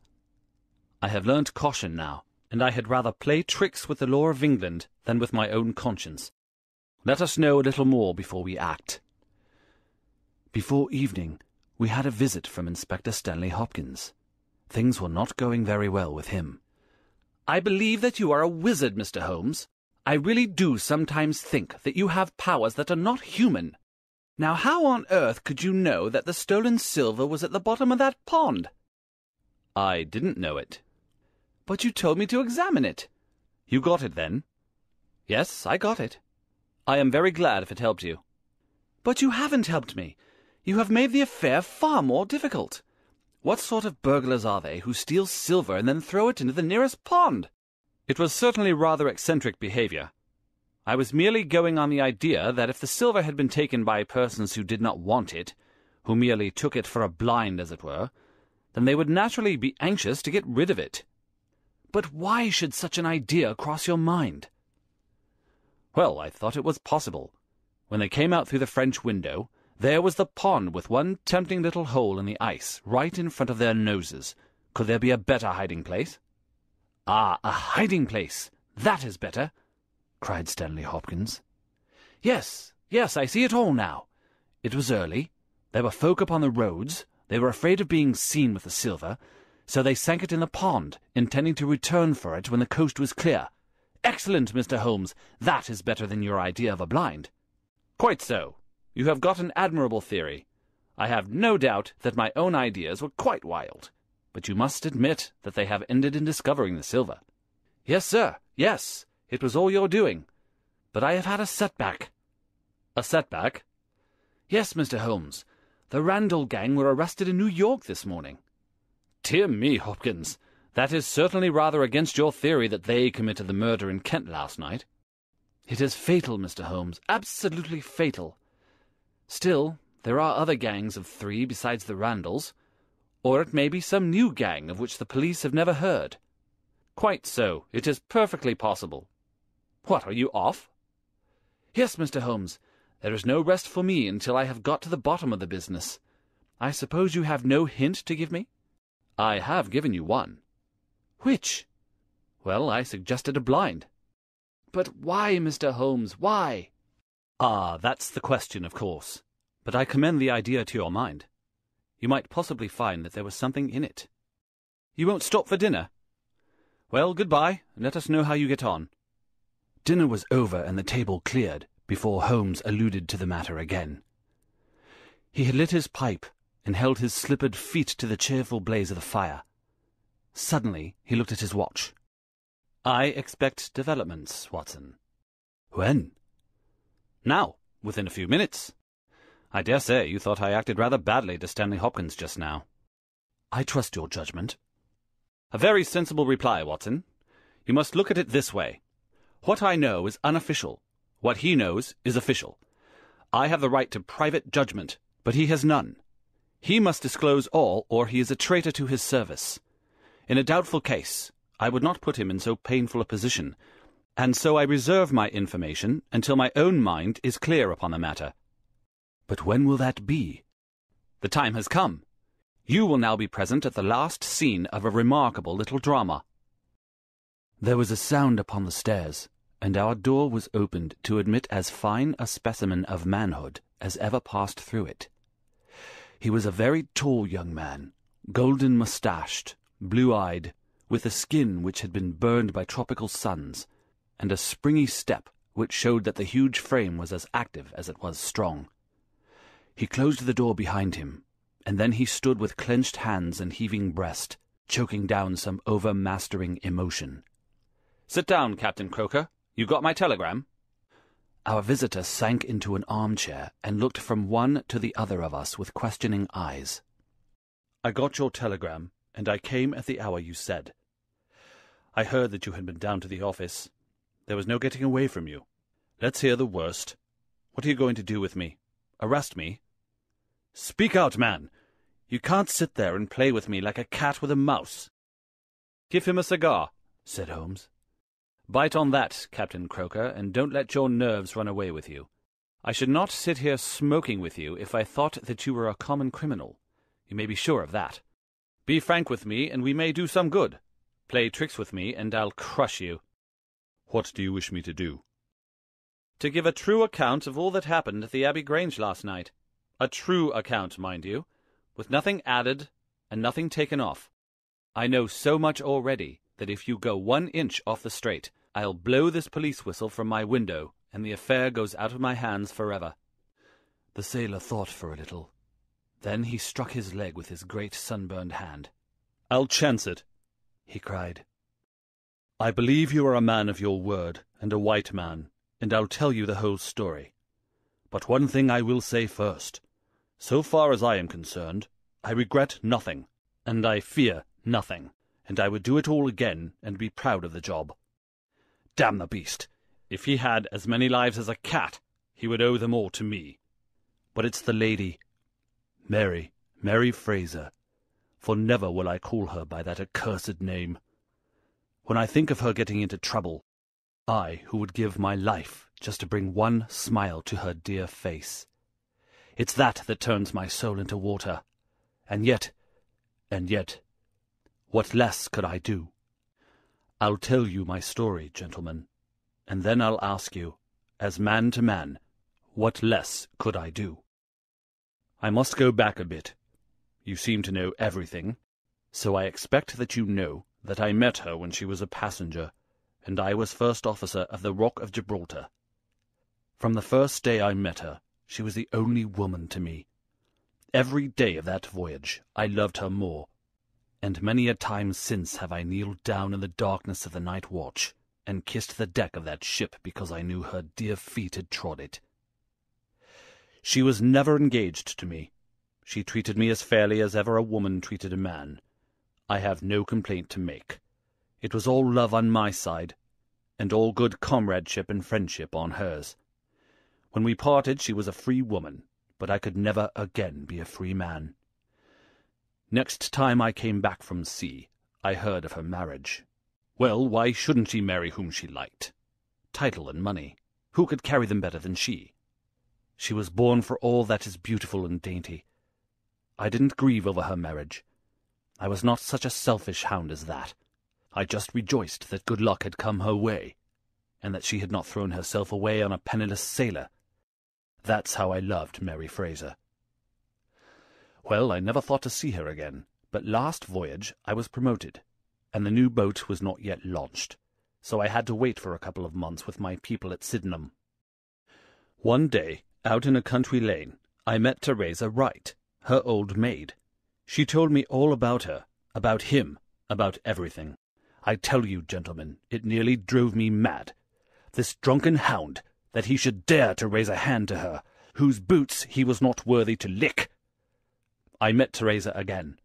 I have learnt caution now, and I had rather play tricks with the law of England than with my own conscience. Let us know a little more before we act." Before evening, we had a visit from Inspector Stanley Hopkins. Things were not going very well with him. "I believe that you are a wizard, Mr. Holmes. I really do sometimes think that you have powers that are not human. Now, how on earth could you know that the stolen silver was at the bottom of that pond?" "I didn't know it." "But you told me to examine it." "You got it, then?" "Yes, I got it. I am very glad if it helped you." "But you haven't helped me. You have made the affair far more difficult. What sort of burglars are they who steal silver and then throw it into the nearest pond?" "It was certainly rather eccentric behavior. I was merely going on the idea that if the silver had been taken by persons who did not want it, who merely took it for a blind, as it were, then they would naturally be anxious to get rid of it." "But why should such an idea cross your mind?" "Well, I thought it was possible. When they came out through the French window, There was the pond with one tempting little hole in the ice right in front of their noses. Could there be a better hiding place? Ah, a hiding place! That is better! Cried Stanley Hopkins. Yes, I see it all now. It was early. There were folk upon the roads. They were afraid of being seen with the silver, so they sank it in the pond, intending to return for it when the coast was clear. Excellent, Mr. Holmes. That is better than your idea of a blind. Quite so. You have got an admirable theory. I have no doubt that my own ideas were quite wild, but you must admit that they have ended in discovering the silver. Yes, sir, yes. It was all your doing. But I have had a setback. A setback? Yes, Mr. Holmes. The Randall gang were arrested in New York this morning. Dear me, Hopkins, that is certainly rather against your theory that they committed the murder in Kent last night. It is fatal, Mr. Holmes, absolutely fatal. Still, there are other gangs of 3 besides the Randalls, or it may be some new gang of which the police have never heard. Quite so. It is perfectly possible. What, are you off? Yes, Mr. Holmes. There is no rest for me until I have got to the bottom of the business. I suppose you have no hint to give me? I have given you one. Which? Well, I suggested a blind. But why, Mr. Holmes, why? Ah, that's the question, of course. But I commend the idea to your mind. You might possibly find that there was something in it. You won't stop for dinner? Well, goodbye, and let us know how you get on. Dinner was over and the table cleared before Holmes alluded to the matter again. He had lit his pipe and held his slippered feet to the cheerful blaze of the fire. Suddenly he looked at his watch. I expect developments, Watson. When? Now, within a few minutes. I dare say you thought I acted rather badly to Stanley Hopkins just now. I trust your judgment. A very sensible reply, Watson. You must look at it this way. What I know is unofficial. What he knows is official. I have the right to private judgment, but he has none. He must disclose all, or he is a traitor to his service. In a doubtful case, I would not put him in so painful a position, and so I reserve my information until my own mind is clear upon the matter. But when will that be? The time has come. You will now be present at the last scene of a remarkable little drama. There was a sound upon the stairs, and our door was opened to admit as fine a specimen of manhood as ever passed through it. He was a very tall young man, golden-moustached, blue-eyed, with a skin which had been burned by tropical suns, and a springy step which showed that the huge frame was as active as it was strong. He closed the door behind him, and then he stood with clenched hands and heaving breast, choking down some overmastering emotion. "Sit down, Captain Croker. You got my telegram?" Our visitor sank into an armchair and looked from one to the other of us with questioning eyes. "I got your telegram, and I came at the hour you said. I heard that you had been down to the office. There was no getting away from you. Let's hear the worst. What are you going to do with me? Arrest me? Speak out, man! You can't sit there and play with me like a cat with a mouse." "Give him a cigar," said Holmes. "Bite on that, Captain Croker, and don't let your nerves run away with you. I should not sit here smoking with you if I thought that you were a common criminal. You may be sure of that. Be frank with me, and we may do some good. Play tricks with me, and I'll crush you." "What do you wish me to do?" "To give a true account of all that happened at the Abbey Grange last night. A true account, mind you, with nothing added and nothing taken off. I know so much already that if you go 1 inch off the straight, I'll blow this police whistle from my window, and the affair goes out of my hands forever." The sailor thought for a little. Then he struck his leg with his great sunburned hand. "I'll chance it," he cried. "I believe you are a man of your word, and a white man, and I'll tell you the whole story. But one thing I will say first. So far as I am concerned, I regret nothing, and I fear nothing, and I would do it all again and be proud of the job. Damn the beast! If he had as many lives as a cat, he would owe them all to me. But it's the lady, Mary Fraser, for never will I call her by that accursed name. When I think of her getting into trouble, I, who would give my life just to bring one smile to her dear face, It's that turns my soul into water. And yet, what less could I do? I'll tell you my story, gentlemen, and then I'll ask you, as man to man, what less could I do? I must go back a bit. You seem to know everything, so I expect that you know that I met her when she was a passenger, and I was first officer of the Rock of Gibraltar. From the first day I met her, she was the only woman to me. Every day of that voyage I loved her more, and many a time since have I kneeled down in the darkness of the night watch, and kissed the deck of that ship because I knew her dear feet had trod it. She was never engaged to me. She treated me as fairly as ever a woman treated a man. I have no complaint to make. It was all love on my side, and all good comradeship and friendship on hers. When we parted she was a free woman, but I could never again be a free man. Next time I came back from sea, I heard of her marriage. Well, why shouldn't she marry whom she liked? Title and money. Who could carry them better than she? She was born for all that is beautiful and dainty. I didn't grieve over her marriage. I was not such a selfish hound as that. I just rejoiced that good luck had come her way, and that she had not thrown herself away on a penniless sailor. That's how I loved Mary Fraser. Well, I never thought to see her again, but last voyage I was promoted, and the new boat was not yet launched, so I had to wait for a couple of months with my people at Sydenham. One day, out in a country lane, I met Teresa Wright, her old maid. She told me all about her, about him, about everything. I tell you, gentlemen, it nearly drove me mad. This drunken hound, that he should dare to raise a hand to her, whose boots he was not worthy to lick. I met Teresa again.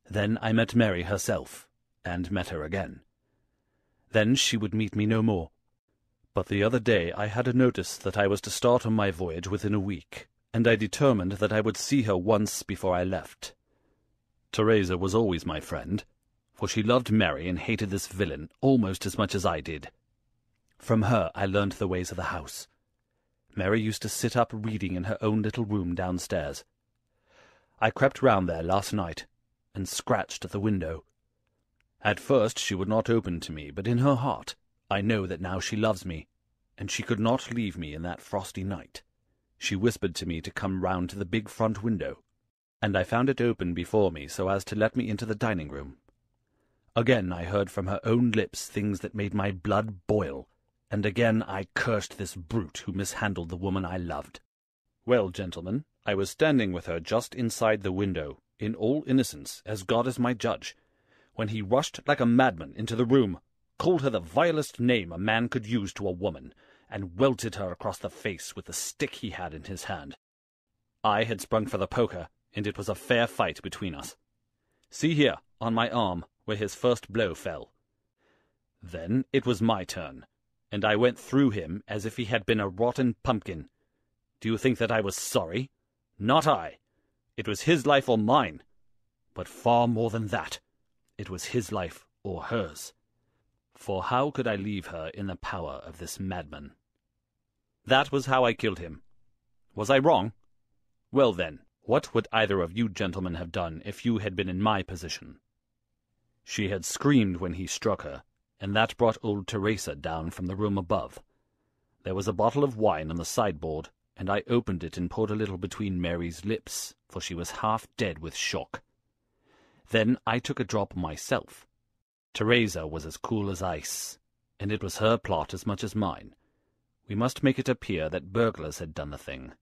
Then I met Mary herself, and met her again. Then she would meet me no more. But the other day I had a notice that I was to start on my voyage within a week, and I determined that I would see her once before I left. Teresa was always my friend, for she loved Mary and hated this villain almost as much as I did. From her I learned the ways of the house. Mary used to sit up reading in her own little room downstairs. I crept round there last night, and scratched at the window. At first she would not open to me, but in her heart I know that now she loves me, and she could not leave me in that frosty night. She whispered to me to come round to the big front window, and I found it open before me so as to let me into the dining-room. Again I heard from her own lips things that made my blood boil, and again I cursed this brute who mishandled the woman I loved. Well, gentlemen, I was standing with her just inside the window, in all innocence, as God is my judge, when he rushed like a madman into the room, called her the vilest name a man could use to a woman, and welted her across the face with the stick he had in his hand. I had sprung for the poker, and it was a fair fight between us. See here, on my arm, where his first blow fell. Then it was my turn, and I went through him as if he had been a rotten pumpkin. Do you think that I was sorry? Not I. It was his life or mine. But far more than that. It was his life or hers. For how could I leave her in the power of this madman? That was how I killed him. Was I wrong? Well then, what would either of you gentlemen have done if you had been in my position? She had screamed when he struck her, and that brought old Teresa down from the room above. There was a bottle of wine on the sideboard, and I opened it and poured a little between Mary's lips, for she was half dead with shock. Then I took a drop myself. Teresa was as cool as ice, and it was her plot as much as mine. We must make it appear that burglars had done the thing.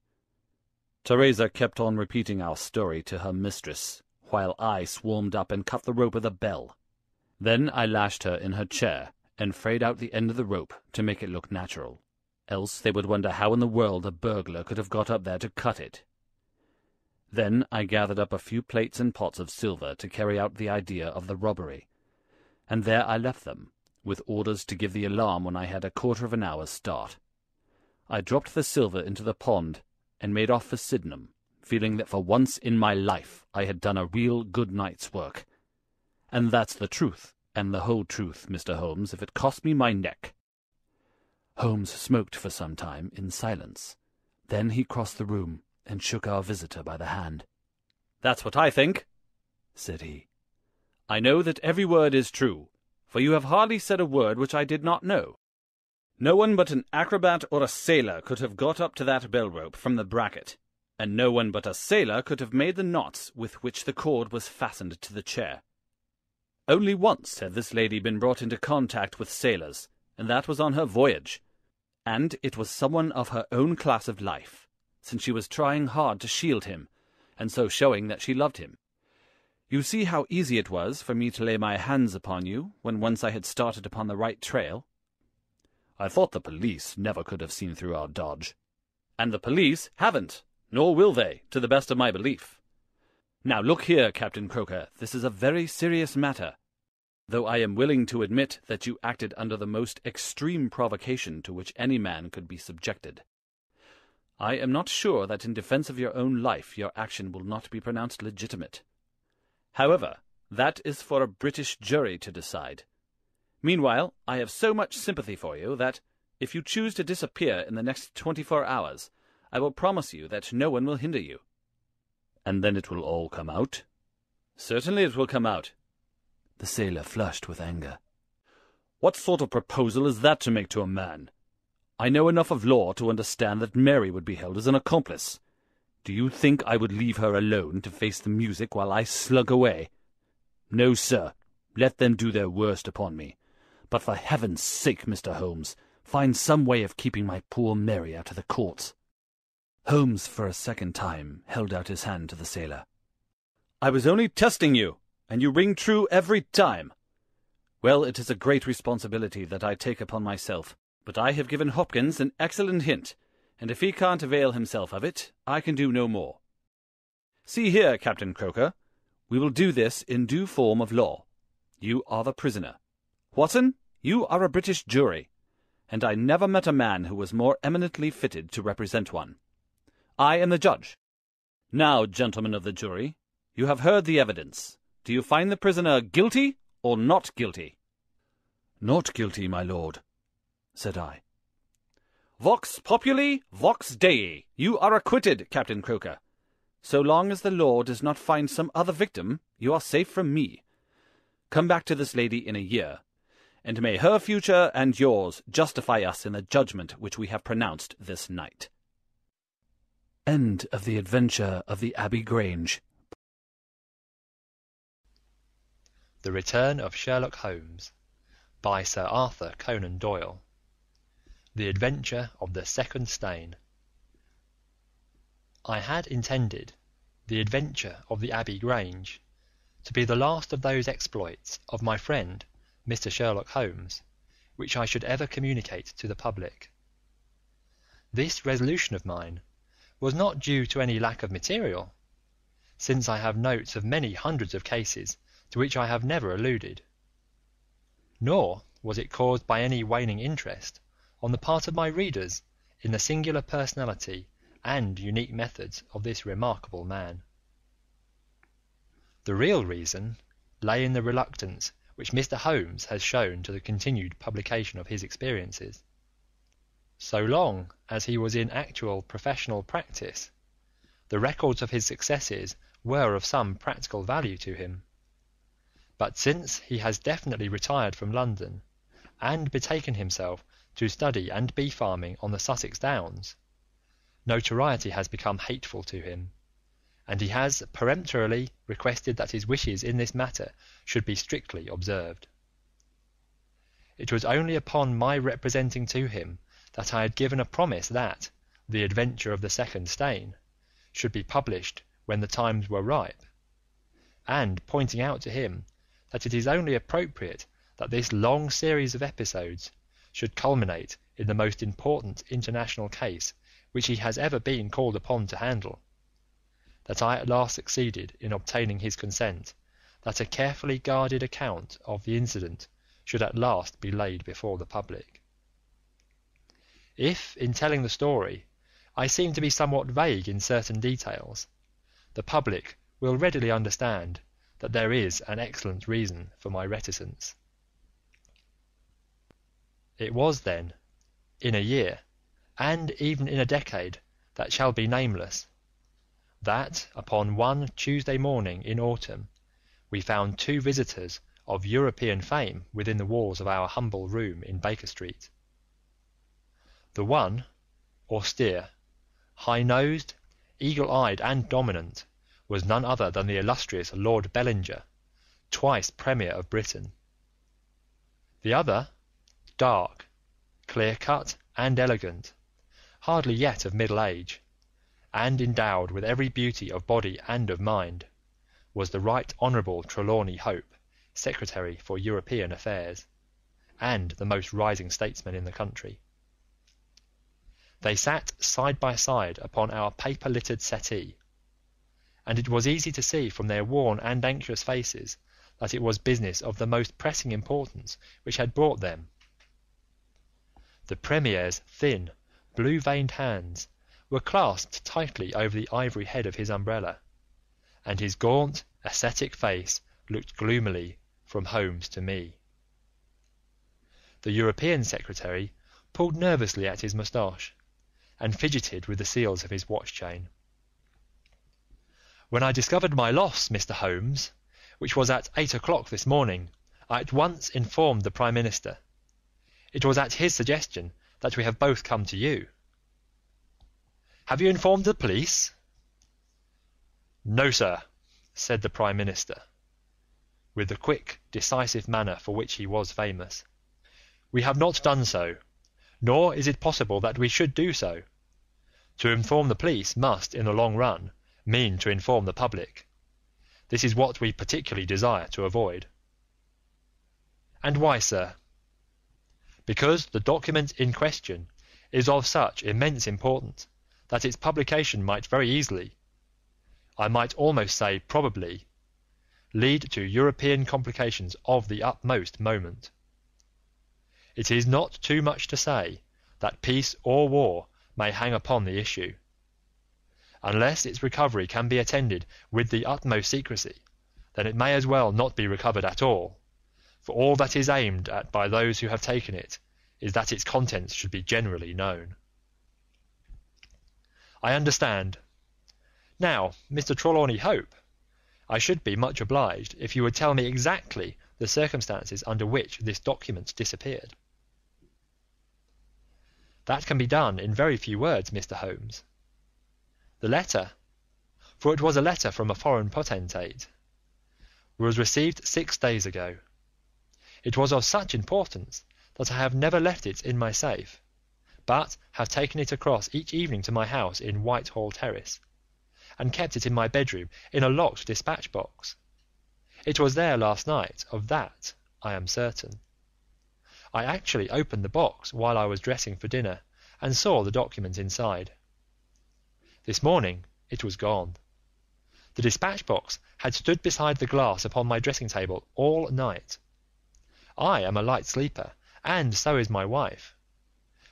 Teresa kept on repeating our story to her mistress, while I swarmed up and cut the rope of the bell. Then I lashed her in her chair, and frayed out the end of the rope to make it look natural. Else they would wonder how in the world a burglar could have got up there to cut it. Then I gathered up a few plates and pots of silver to carry out the idea of the robbery, and there I left them, with orders to give the alarm when I had a quarter of an hour's start. I dropped the silver into the pond, and made off for Sydenham, feeling that for once in my life I had done a real good night's work. And that's the truth, and the whole truth, Mr. Holmes, if it cost me my neck. Holmes smoked for some time in silence. Then he crossed the room, and shook our visitor by the hand. "That's what I think," said he. "I know that every word is true, for you have hardly said a word which I did not know. No one but an acrobat or a sailor could have got up to that bell-rope from the bracket, and no one but a sailor could have made the knots with which the cord was fastened to the chair. Only once had this lady been brought into contact with sailors, and that was on her voyage, and it was someone of her own class of life, since she was trying hard to shield him, and so showing that she loved him. You see how easy it was for me to lay my hands upon you when once I had started upon the right trail. I thought the police never could have seen through our dodge. And the police haven't, nor will they, to the best of my belief. Now look here, Captain Croker, this is a very serious matter, though I am willing to admit that you acted under the most extreme provocation to which any man could be subjected. I am not sure that in defense of your own life your action will not be pronounced legitimate. However, that is for a British jury to decide. Meanwhile, I have so much sympathy for you that, if you choose to disappear in the next 24 hours, I will promise you that no one will hinder you." "And then it will all come out?" "Certainly it will come out." The sailor flushed with anger. "What sort of proposal is that to make to a man? I know enough of law to understand that Mary would be held as an accomplice. Do you think I would leave her alone to face the music while I slunk away? No, sir. Let them do their worst upon me. But for heaven's sake, Mr. Holmes, find some way of keeping my poor Mary out of the courts." Holmes, for a second time, held out his hand to the sailor. "I was only testing you, and you ring true every time. Well, it is a great responsibility that I take upon myself, but I have given Hopkins an excellent hint, and if he can't avail himself of it, I can do no more. See here, Captain Croker, we will do this in due form of law. You are the prisoner. Watson, you are a British jury, and I never met a man who was more eminently fitted to represent one. I am the judge. Now, gentlemen of the jury, you have heard the evidence. Do you find the prisoner guilty or not guilty?" "Not guilty, my lord," said I. "Vox populi, vox Dei. You are acquitted, Captain Croker. So long as the law does not find some other victim, you are safe from me. Come back to this lady in a year, and may her future and yours justify us in the judgment which we have pronounced this night." End of The Adventure of the Abbey Grange. The Return of Sherlock Holmes by Sir Arthur Conan Doyle. The Adventure of the Second Stain. I had intended The Adventure of the Abbey Grange to be the last of those exploits of my friend Mr. Sherlock Holmes which I should ever communicate to the public. This resolution of mine was not due to any lack of material, since I have notes of many hundreds of cases to which I have never alluded, nor was it caused by any waning interest on the part of my readers in the singular personality and unique methods of this remarkable man. The real reason lay in the reluctance which Mr. Holmes has shown to the continued publication of his experiences. So long as he was in actual professional practice, the records of his successes were of some practical value to him. But since he has definitely retired from London, and betaken himself to study and bee farming on the Sussex Downs, notoriety has become hateful to him, and he has peremptorily requested that his wishes in this matter should be strictly observed. It was only upon my representing to him that I had given a promise that The Adventure of the Second Stain should be published when the times were ripe, and pointing out to him that it is only appropriate that this long series of episodes should culminate in the most important international case which he has ever been called upon to handle, that I at last succeeded in obtaining his consent that a carefully guarded account of the incident should at last be laid before the public. If, in telling the story, I seem to be somewhat vague in certain details, the public will readily understand that there is an excellent reason for my reticence. It was then, in a year, and even in a decade that shall be nameless, that upon one Tuesday morning in autumn we found 2 visitors of European fame within the walls of our humble room in Baker Street. The one, austere, high-nosed, eagle-eyed and dominant, was none other than the illustrious Lord Bellinger, twice Premier of Britain. The other, dark, clear-cut and elegant, hardly yet of middle age, and endowed with every beauty of body and of mind, was the Right Honourable Trelawney Hope, Secretary for European Affairs, and the most rising statesman in the country. They sat side by side upon our paper-littered settee, and it was easy to see from their worn and anxious faces that it was business of the most pressing importance which had brought them. The Premier's thin, blue-veined hands were clasped tightly over the ivory head of his umbrella, and his gaunt, ascetic face looked gloomily from Holmes to me. The European Secretary pulled nervously at his moustache, and fidgeted with the seals of his watch-chain. "When I discovered my loss, Mr. Holmes, which was at 8 o'clock this morning, I at once informed the Prime Minister. It was at his suggestion that we have both come to you." "Have you informed the police?" "No, sir," said the Prime Minister, with the quick, decisive manner for which he was famous. "We have not done so, nor is it possible that we should do so. To inform the police must, in the long run, mean to inform the public. This is what we particularly desire to avoid." "And why, sir?" "Because the document in question is of such immense importance that its publication might very easily, I might almost say probably, lead to European complications of the utmost moment. It is not too much to say that peace or war may hang upon the issue. Unless its recovery can be attended with the utmost secrecy, then it may as well not be recovered at all, for all that is aimed at by those who have taken it is that its contents should be generally known." "I understand. Now, Mr. Trelawney Hope, I should be much obliged if you would tell me exactly the circumstances under which this document disappeared." "That can be done in very few words, Mr. Holmes. The letter, for it was a letter from a foreign potentate, was received 6 days ago. It was of such importance that I have never left it in my safe, but have taken it across each evening to my house in Whitehall Terrace, and kept it in my bedroom in a locked dispatch box. It was there last night, of that I am certain. I actually opened the box while I was dressing for dinner, and saw the document inside. This morning it was gone. The dispatch box had stood beside the glass upon my dressing table all night. I am a light sleeper, and so is my wife.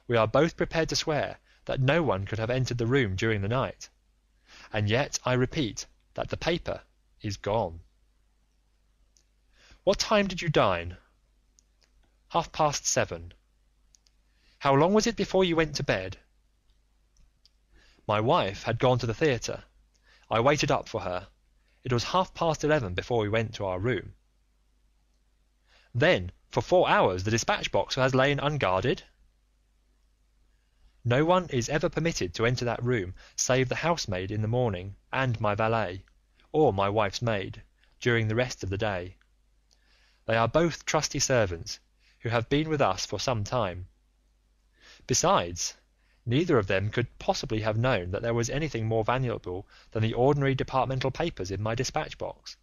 We are both prepared to swear that no one could have entered the room during the night, and yet I repeat that the paper is gone." "What time did you dine?" 7:30. "How long was it before you went to bed?" "My wife had gone to the theatre. I waited up for her. It was 11:30 before we went to our room." "Then for 4 hours the dispatch box has lain unguarded?" "No one is ever permitted to enter that room save the housemaid in the morning, and my valet, or my wife's maid, during the rest of the day. They are both trusty servants, who have been with us for some time. Besides, neither of them could possibly have known that there was anything more valuable than the ordinary departmental papers in my dispatch box."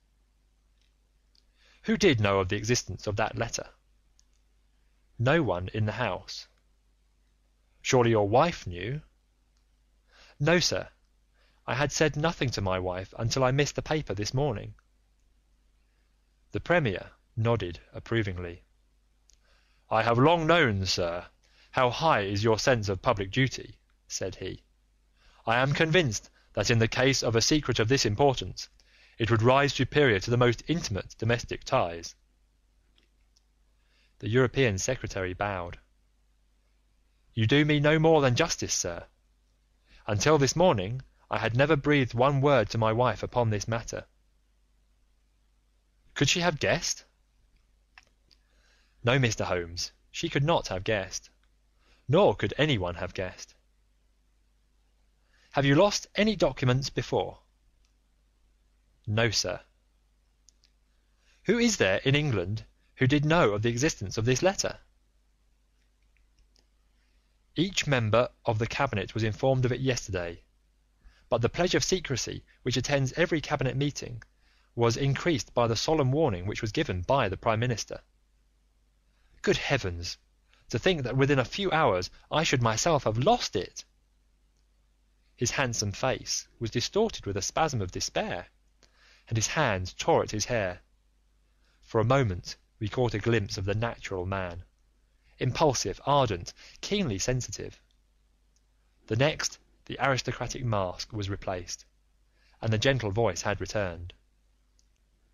"Who did know of the existence of that letter?" "No one in the house." "Surely your wife knew?" "No, sir. I had said nothing to my wife until I missed the paper this morning." The Premier nodded approvingly. "I have long known, sir, how high is your sense of public duty," said he. "I am convinced that in the case of a secret of this importance, it would rise superior to the most intimate domestic ties." The European Secretary bowed. "You do me no more than justice, sir. Until this morning I had never breathed one word to my wife upon this matter. Could she have guessed? No, Mr. Holmes, she could not have guessed, nor could anyone have guessed. Have you lost any documents before? No, sir. Who is there in England who did know of the existence of this letter? Each member of the Cabinet was informed of it yesterday, but the pledge of secrecy which attends every Cabinet meeting was increased by the solemn warning which was given by the Prime Minister. Good heavens! To think that within a few hours I should myself have lost it! His handsome face was distorted with a spasm of despair, and his hands tore at his hair. For a moment we caught a glimpse of the natural man, impulsive, ardent, keenly sensitive. The next, the aristocratic mask was replaced, and the gentle voice had returned.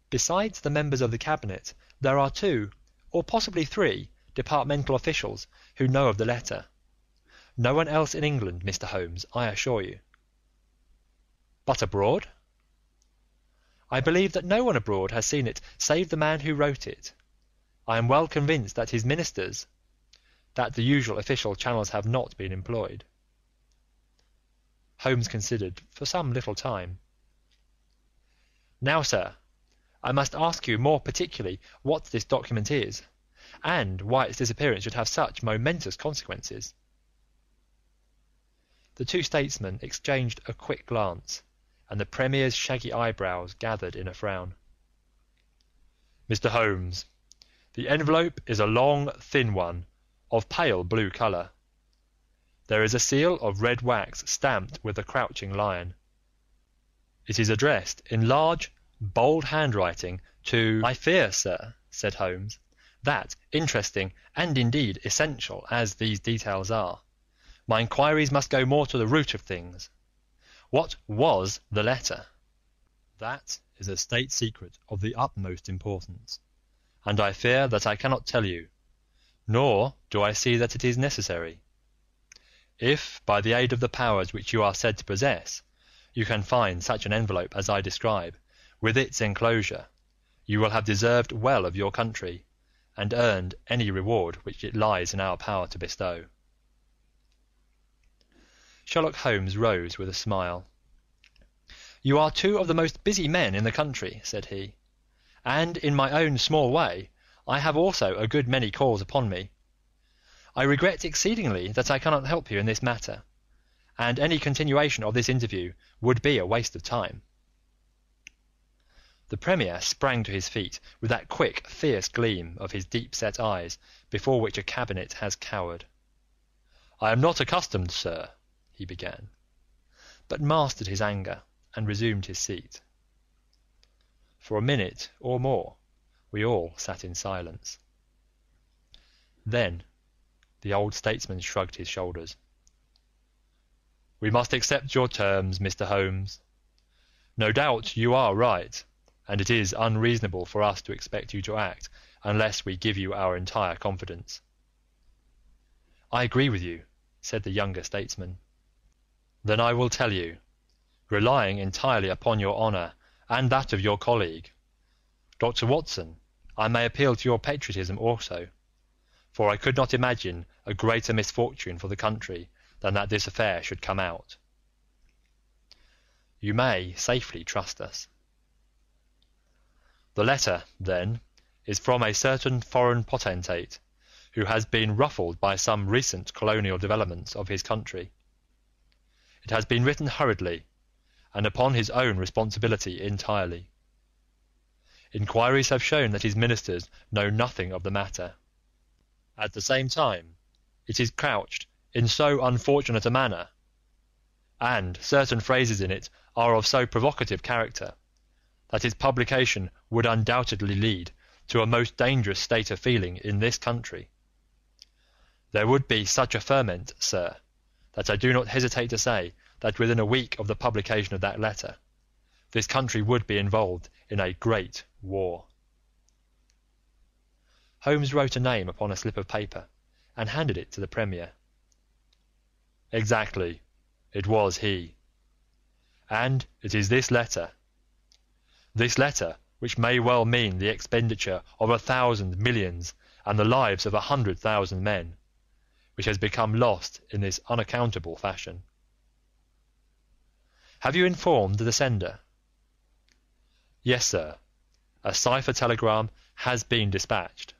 Besides the members of the Cabinet, there are 2, or possibly 3, departmental officials who know of the letter. No one else in England, Mr. Holmes, I assure you. But abroad? I believe that no one abroad has seen it save the man who wrote it. I am well convinced that his ministers, that the usual official channels have not been employed. Holmes considered for some little time. Now, sir, I must ask you more particularly what this document is, and why its disappearance should have such momentous consequences. The 2 statesmen exchanged a quick glance, and the Premier's shaggy eyebrows gathered in a frown. Mr. Holmes, the envelope is a long, thin one, of pale blue colour. There is a seal of red wax stamped with a crouching lion. It is addressed in large, bold handwriting to— I fear, sir, said Holmes, that, interesting and indeed essential as these details are, my inquiries must go more to the root of things. What was the letter? That is a state secret of the utmost importance, and I fear that I cannot tell you, nor do I see that it is necessary. If, by the aid of the powers which you are said to possess, you can find such an envelope as I describe, with its enclosure, you will have deserved well of your country, and earned any reward which it lies in our power to bestow. Sherlock Holmes rose with a smile. You are 2 of the most busy men in the country, said he, and in my own small way I have also a good many calls upon me. I regret exceedingly that I cannot help you in this matter, and any continuation of this interview would be a waste of time. The Premier sprang to his feet with that quick, fierce gleam of his deep-set eyes before which a cabinet has cowered. "I am not accustomed, sir," he began, but mastered his anger and resumed his seat. For a minute or more we all sat in silence. Then the old statesman shrugged his shoulders. "We must accept your terms, Mr. Holmes. No doubt you are right, and it is unreasonable for us to expect you to act unless we give you our entire confidence." "I agree with you," said the younger statesman. "Then I will tell you, relying entirely upon your honour and that of your colleague. Dr. Watson, I may appeal to your patriotism also, for I could not imagine a greater misfortune for the country than that this affair should come out. You may safely trust us. The letter, then, is from a certain foreign potentate who has been ruffled by some recent colonial developments of his country. It has been written hurriedly, and upon his own responsibility entirely. Inquiries have shown that his ministers know nothing of the matter. At the same time, it is couched in so unfortunate a manner, and certain phrases in it are of so provocative character, that its publication would undoubtedly lead to a most dangerous state of feeling in this country. There would be such a ferment, sir, that I do not hesitate to say that within a week of the publication of that letter, this country would be involved in a great war." Holmes wrote a name upon a slip of paper and handed it to the Premier. "Exactly, it was he. And it is this letter which may well mean the expenditure of 1,000 millions and the lives of 100,000 men, which has become lost in this unaccountable fashion. Have you informed the sender? Yes, sir. A cipher telegram has been dispatched.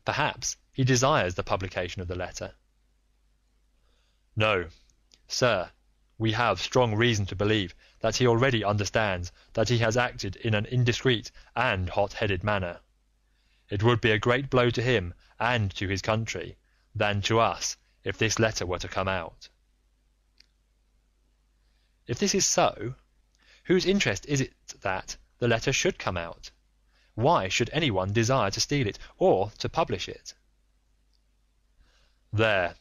Perhaps he desires the publication of the letter. No, sir, we have strong reason to believe that he already understands that he has acted in an indiscreet and hot-headed manner. It would be a great blow to him and to his country than to us if this letter were to come out. If this is so, whose interest is it that the letter should come out? Why should anyone desire to steal it or to publish it? There,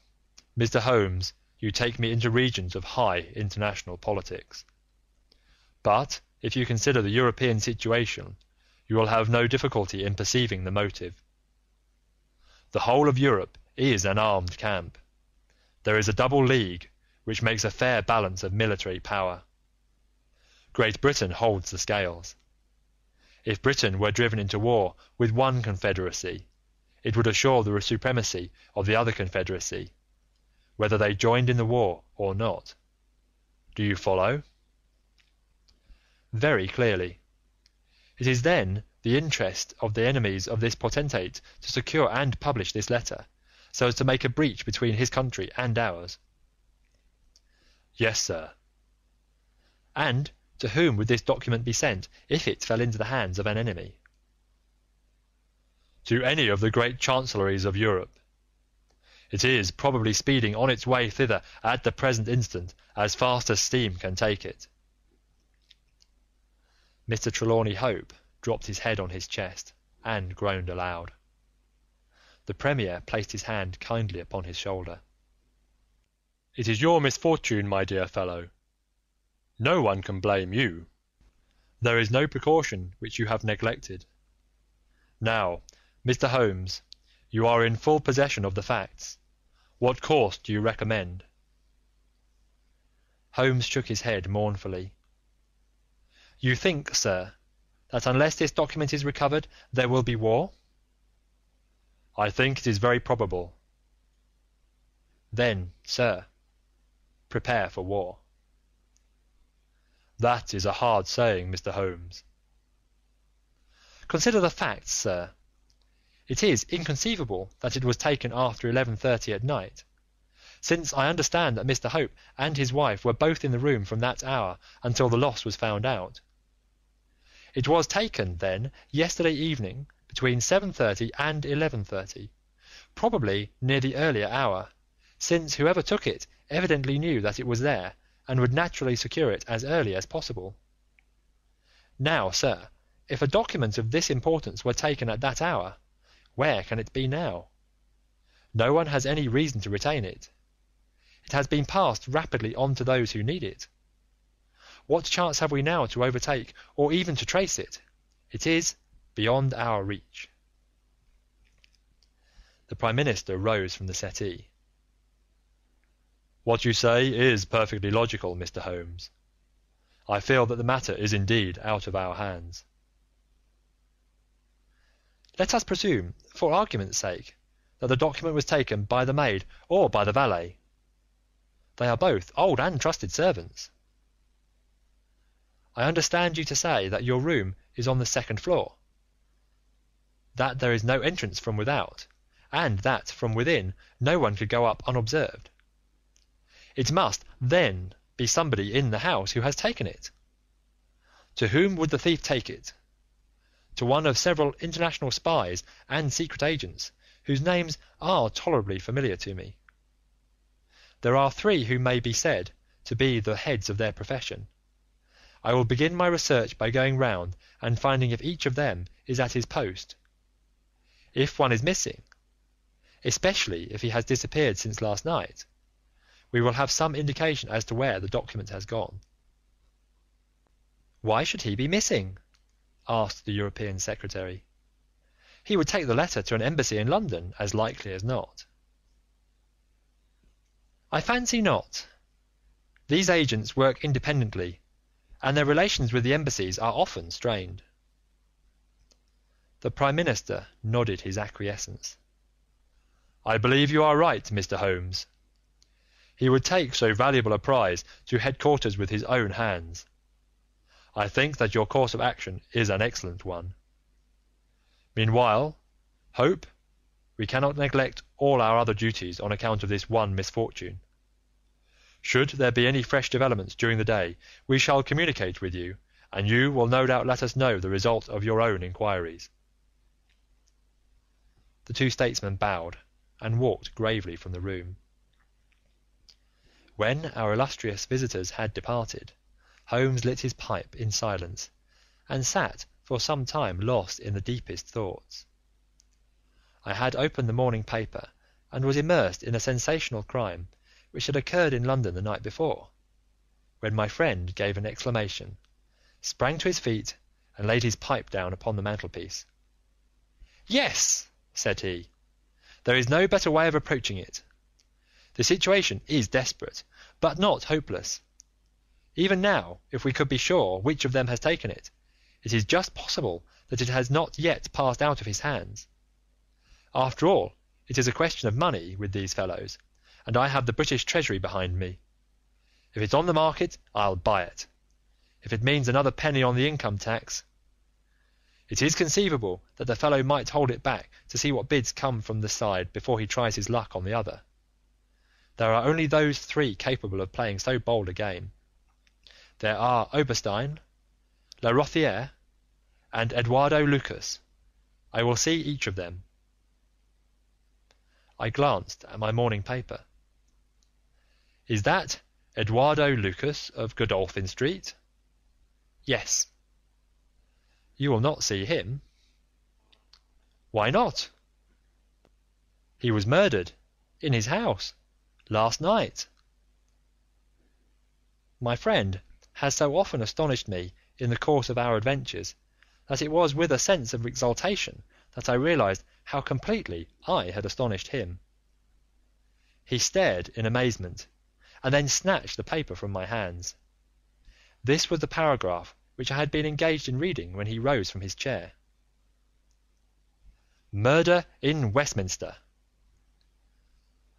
Mr. Holmes, you take me into regions of high international politics. But if you consider the European situation, you will have no difficulty in perceiving the motive. The whole of Europe is an armed camp. There is a double league which makes a fair balance of military power. Great Britain holds the scales. If Britain were driven into war with one confederacy, it would assure the supremacy of the other confederacy, whether they joined in the war or not. Do you follow? Very clearly. It is then the interest of the enemies of this potentate to secure and publish this letter, so as to make a breach between his country and ours. Yes, sir. And to whom would this document be sent if it fell into the hands of an enemy? To any of the great chancelleries of Europe. It is probably speeding on its way thither at the present instant as fast as steam can take it. Mr. Trelawney Hope dropped his head on his chest and groaned aloud. The Premier placed his hand kindly upon his shoulder. It is your misfortune, my dear fellow. No one can blame you. There is no precaution which you have neglected. Now, Mr. Holmes, you are in full possession of the facts. What course do you recommend? Holmes shook his head mournfully. You think, sir, that unless this document is recovered, there will be war? I think it is very probable. Then, sir, prepare for war. That is a hard saying, Mr. Holmes. Consider the facts, sir. It is inconceivable that it was taken after 11:30 at night, since I understand that Mr. Hope and his wife were both in the room from that hour until the loss was found out. It was taken, then, yesterday evening between 7:30 and 11:30, probably near the earlier hour, since whoever took it evidently knew that it was there and would naturally secure it as early as possible. Now, sir, if a document of this importance were taken at that hour, where can it be now? No one has any reason to retain it. It has been passed rapidly on to those who need it. What chance have we now to overtake or even to trace it? It is beyond our reach. The Prime Minister rose from the settee. What you say is perfectly logical, Mr. Holmes. I feel that the matter is indeed out of our hands. Let us presume, for argument's sake, that the document was taken by the maid or by the valet. They are both old and trusted servants. I understand you to say that your room is on the second floor, that there is no entrance from without, and that from within no one could go up unobserved. It must, then, be somebody in the house who has taken it. To whom would the thief take it? To one of several international spies and secret agents, whose names are tolerably familiar to me. There are three who may be said to be the heads of their profession. I will begin my research by going round and finding if each of them is at his post. If one is missing, especially if he has disappeared since last night, we will have some indication as to where the document has gone. Why should he be missing? Asked the European Secretary. He would take the letter to an embassy in London, as likely as not. I fancy not. These agents work independently, and their relations with the embassies are often strained." The Prime Minister nodded his acquiescence. "I believe you are right, Mr. Holmes. He would take so valuable a prize to headquarters with his own hands. I think that your course of action is an excellent one. Meanwhile, Hope, we cannot neglect all our other duties on account of this one misfortune. Should there be any fresh developments during the day, we shall communicate with you, and you will no doubt let us know the result of your own inquiries." The two statesmen bowed and walked gravely from the room. When our illustrious visitors had departed, Holmes lit his pipe in silence, and sat for some time lost in the deepest thoughts. I had opened the morning paper, and was immersed in a sensational crime which had occurred in London the night before, when my friend gave an exclamation, sprang to his feet, and laid his pipe down upon the mantelpiece. "Yes," said he, "there is no better way of approaching it. The situation is desperate, but not hopeless. Even now, if we could be sure which of them has taken it, it is just possible that it has not yet passed out of his hands. After all, it is a question of money with these fellows, and I have the British Treasury behind me. If it's on the market, I'll buy it, if it means another penny on the income tax. It is conceivable that the fellow might hold it back to see what bids come from the side before he tries his luck on the other. There are only those three capable of playing so bold a game. There are Oberstein, La Rothiere, and Eduardo Lucas. I will see each of them." I glanced at my morning paper. "Is that Eduardo Lucas of Godolphin Street?" "Yes." "You will not see him." "Why not?" "He was murdered in his house last night." My friend has so often astonished me in the course of our adventures that it was with a sense of exultation that I realized how completely I had astonished him. He stared in amazement, and then snatched the paper from my hands. This was the paragraph which I had been engaged in reading when he rose from his chair. "Murder in Westminster.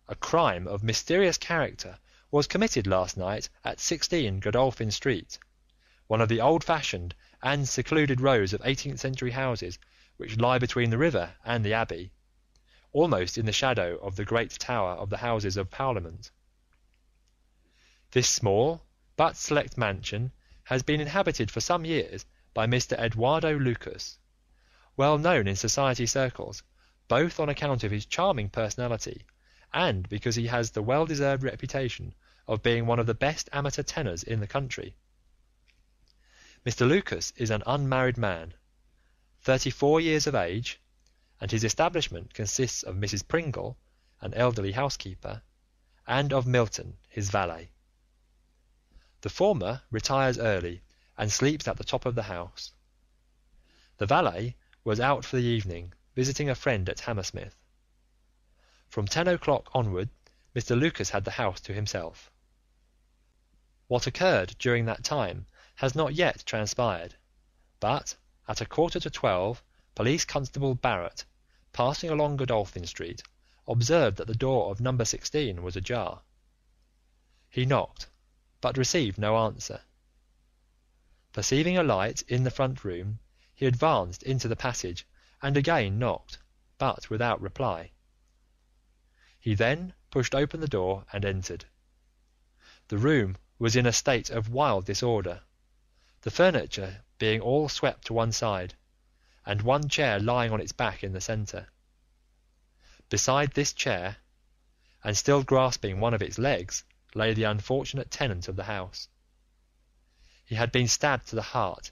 A crime of mysterious character was committed last night at 16 Godolphin Street, one of the old-fashioned and secluded rows of 18th century houses which lie between the river and the Abbey, almost in the shadow of the great tower of the Houses of Parliament. This small but select mansion has been inhabited for some years by Mr. Eduardo Lucas, well known in society circles, both on account of his charming personality and because he has the well-deserved reputation of being one of the best amateur tenors in the country. Mr. Lucas is an unmarried man, 34 years of age, and his establishment consists of Mrs. Pringle, an elderly housekeeper, and of Milton, his valet. The former retires early and sleeps at the top of the house. The valet was out for the evening, visiting a friend at Hammersmith. From 10 o'clock onward, Mr. Lucas had the house to himself. What occurred during that time has not yet transpired, but at 11:45, Police Constable Barrett, passing along Godolphin Street, observed that the door of number 16 was ajar. He knocked, but received no answer. Perceiving a light in the front room, he advanced into the passage and again knocked, but without reply. He then pushed open the door and entered. The room was in a state of wild disorder, the furniture being all swept to one side, and one chair lying on its back in the centre. Beside this chair, and still grasping one of its legs, lay the unfortunate tenant of the house. He had been stabbed to the heart,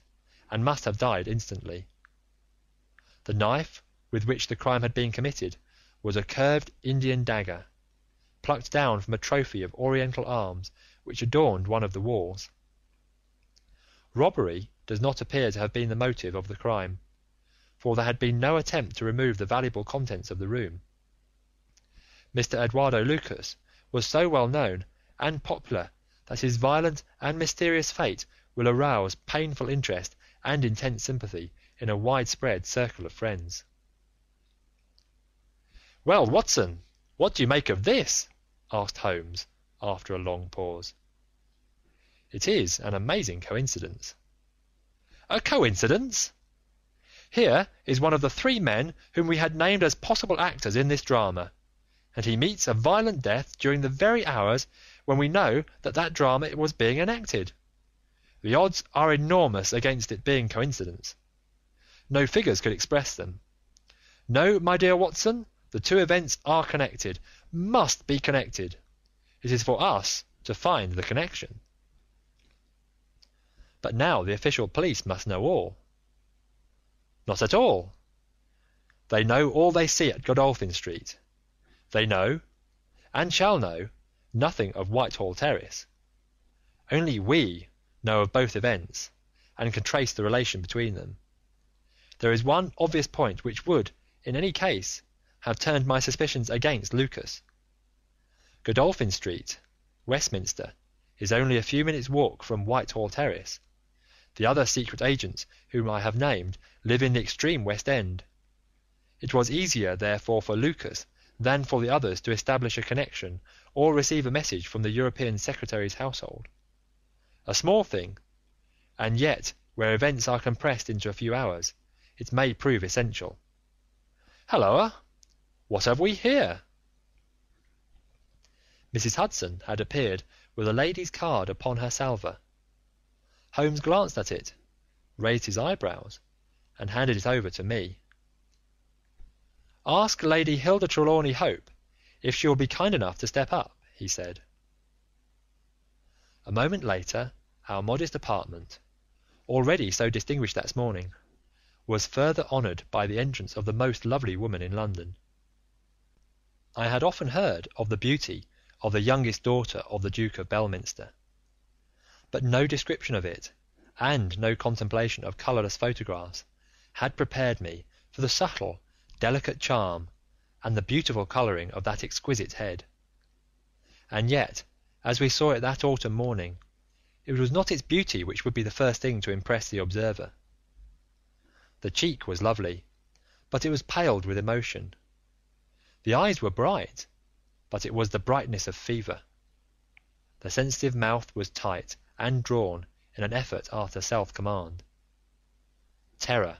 and must have died instantly. The knife with which the crime had been committed was a curved Indian dagger, plucked down from a trophy of Oriental arms which adorned one of the walls. Robbery does not appear to have been the motive of the crime, for there had been no attempt to remove the valuable contents of the room. Mr. Eduardo Lucas was so well known and popular that his violent and mysterious fate will arouse painful interest and intense sympathy in a widespread circle of friends. "Well, Watson, what do you make of this?" asked Holmes, after a long pause. "It is an amazing coincidence." "A coincidence? Here is one of the 3 men whom we had named as possible actors in this drama, and he meets a violent death during the very hours when we know that that drama was being enacted. The odds are enormous against it being coincidence. No figures could express them. No, my dear Watson, the 2 events are connected, must be connected. It is for us to find the connection." "But now the official police must know all." "Not at all. They know all they see at Godolphin Street. They know, and shall know, nothing of Whitehall Terrace. Only we know of both events, and can trace the relation between them. There is one obvious point which would, in any case, have turned my suspicions against Lucas. Godolphin Street, Westminster, is only a few minutes' walk from Whitehall Terrace. The other secret agents whom I have named live in the extreme West End. It was easier, therefore, for Lucas than for the others to establish a connection or receive a message from the European Secretary's household. A small thing, and yet where events are compressed into a few hours, it may prove essential. Halloa! What have we here?" Mrs. Hudson had appeared with a lady's card upon her salver. Holmes glanced at it, raised his eyebrows, and handed it over to me. "Ask Lady Hilda Trelawney Hope if she will be kind enough to step up," he said. A moment later, our modest apartment, already so distinguished that morning, was further honoured by the entrance of the most lovely woman in London. I had often heard of the beauty of the youngest daughter of the Duke of Belminster, but no description of it, and no contemplation of colourless photographs, had prepared me for the subtle, delicate charm and the beautiful colouring of that exquisite head. And yet, as we saw it that autumn morning, it was not its beauty which would be the first thing to impress the observer. The cheek was lovely, but it was paled with emotion. The eyes were bright, but it was the brightness of fever. The sensitive mouth was tight and drawn in an effort after self-command. Terror,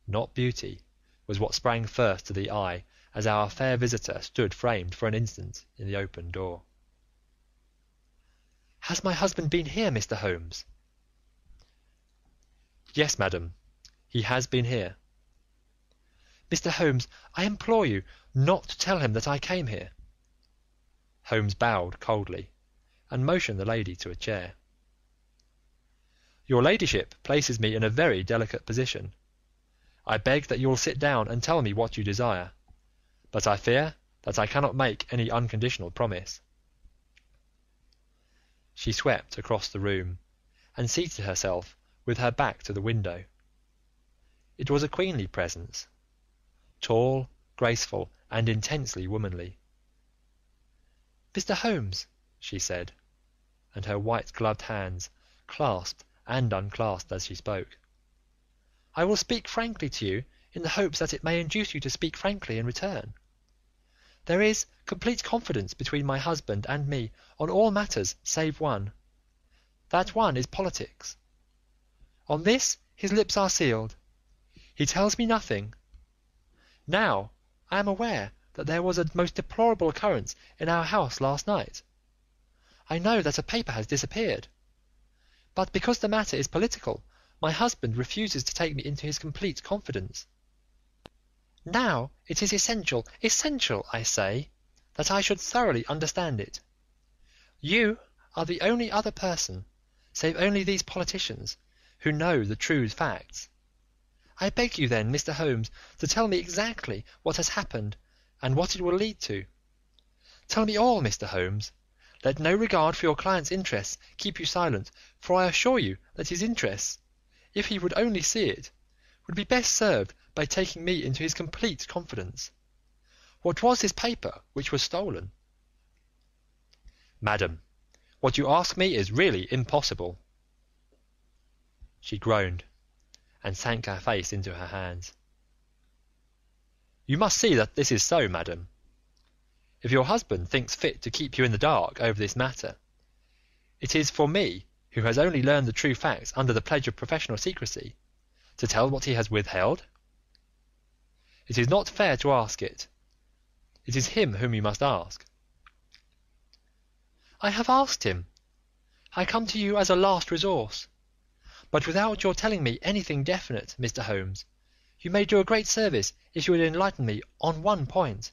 not beauty, was what sprang first to the eye as our fair visitor stood framed for an instant in the open door. "Has my husband been here, Mr. Holmes?" "Yes, madam, he has been here." "Mr. Holmes, I implore you not to tell him that I came here." Holmes bowed coldly, and motioned the lady to a chair. "Your ladyship places me in a very delicate position. I beg that you will sit down and tell me what you desire, but I fear that I cannot make any unconditional promise." She swept across the room, and seated herself with her back to the window. It was a queenly presence, tall, graceful, and intensely womanly. "Mr. Holmes," she said, and her white-gloved hands clasped and unclasped as she spoke, "I will speak frankly to you in the hopes that it may induce you to speak frankly in return. There is complete confidence between my husband and me on all matters save one. That one is politics. On this his lips are sealed. He tells me nothing. Now I am aware that there was a most deplorable occurrence in our house last night. I know that a paper has disappeared, but because the matter is political, my husband refuses to take me into his complete confidence. Now it is essential, I say, that I should thoroughly understand it. You are the only other person, save only these politicians, who know the true facts. I beg you then, Mr. Holmes, to tell me exactly what has happened and what it will lead to. Tell me all, Mr. Holmes. Let no regard for your client's interests keep you silent, for I assure you that his interests, if he would only see it, would be best served by taking me into his complete confidence. What was this paper which was stolen?" "Madam, What you ask me is really impossible." She groaned, and sank her face into her hands. "You must see that this is so, madam. If your husband thinks fit to keep you in the dark over this matter, it is for me, who has only learned the true facts under the pledge of professional secrecy, to tell what he has withheld. It is not fair to ask it. It is him whom you must ask." "I have asked him. I come to you as a last resource. But without your telling me anything definite, Mr. Holmes, you may do a great service if you would enlighten me on one point."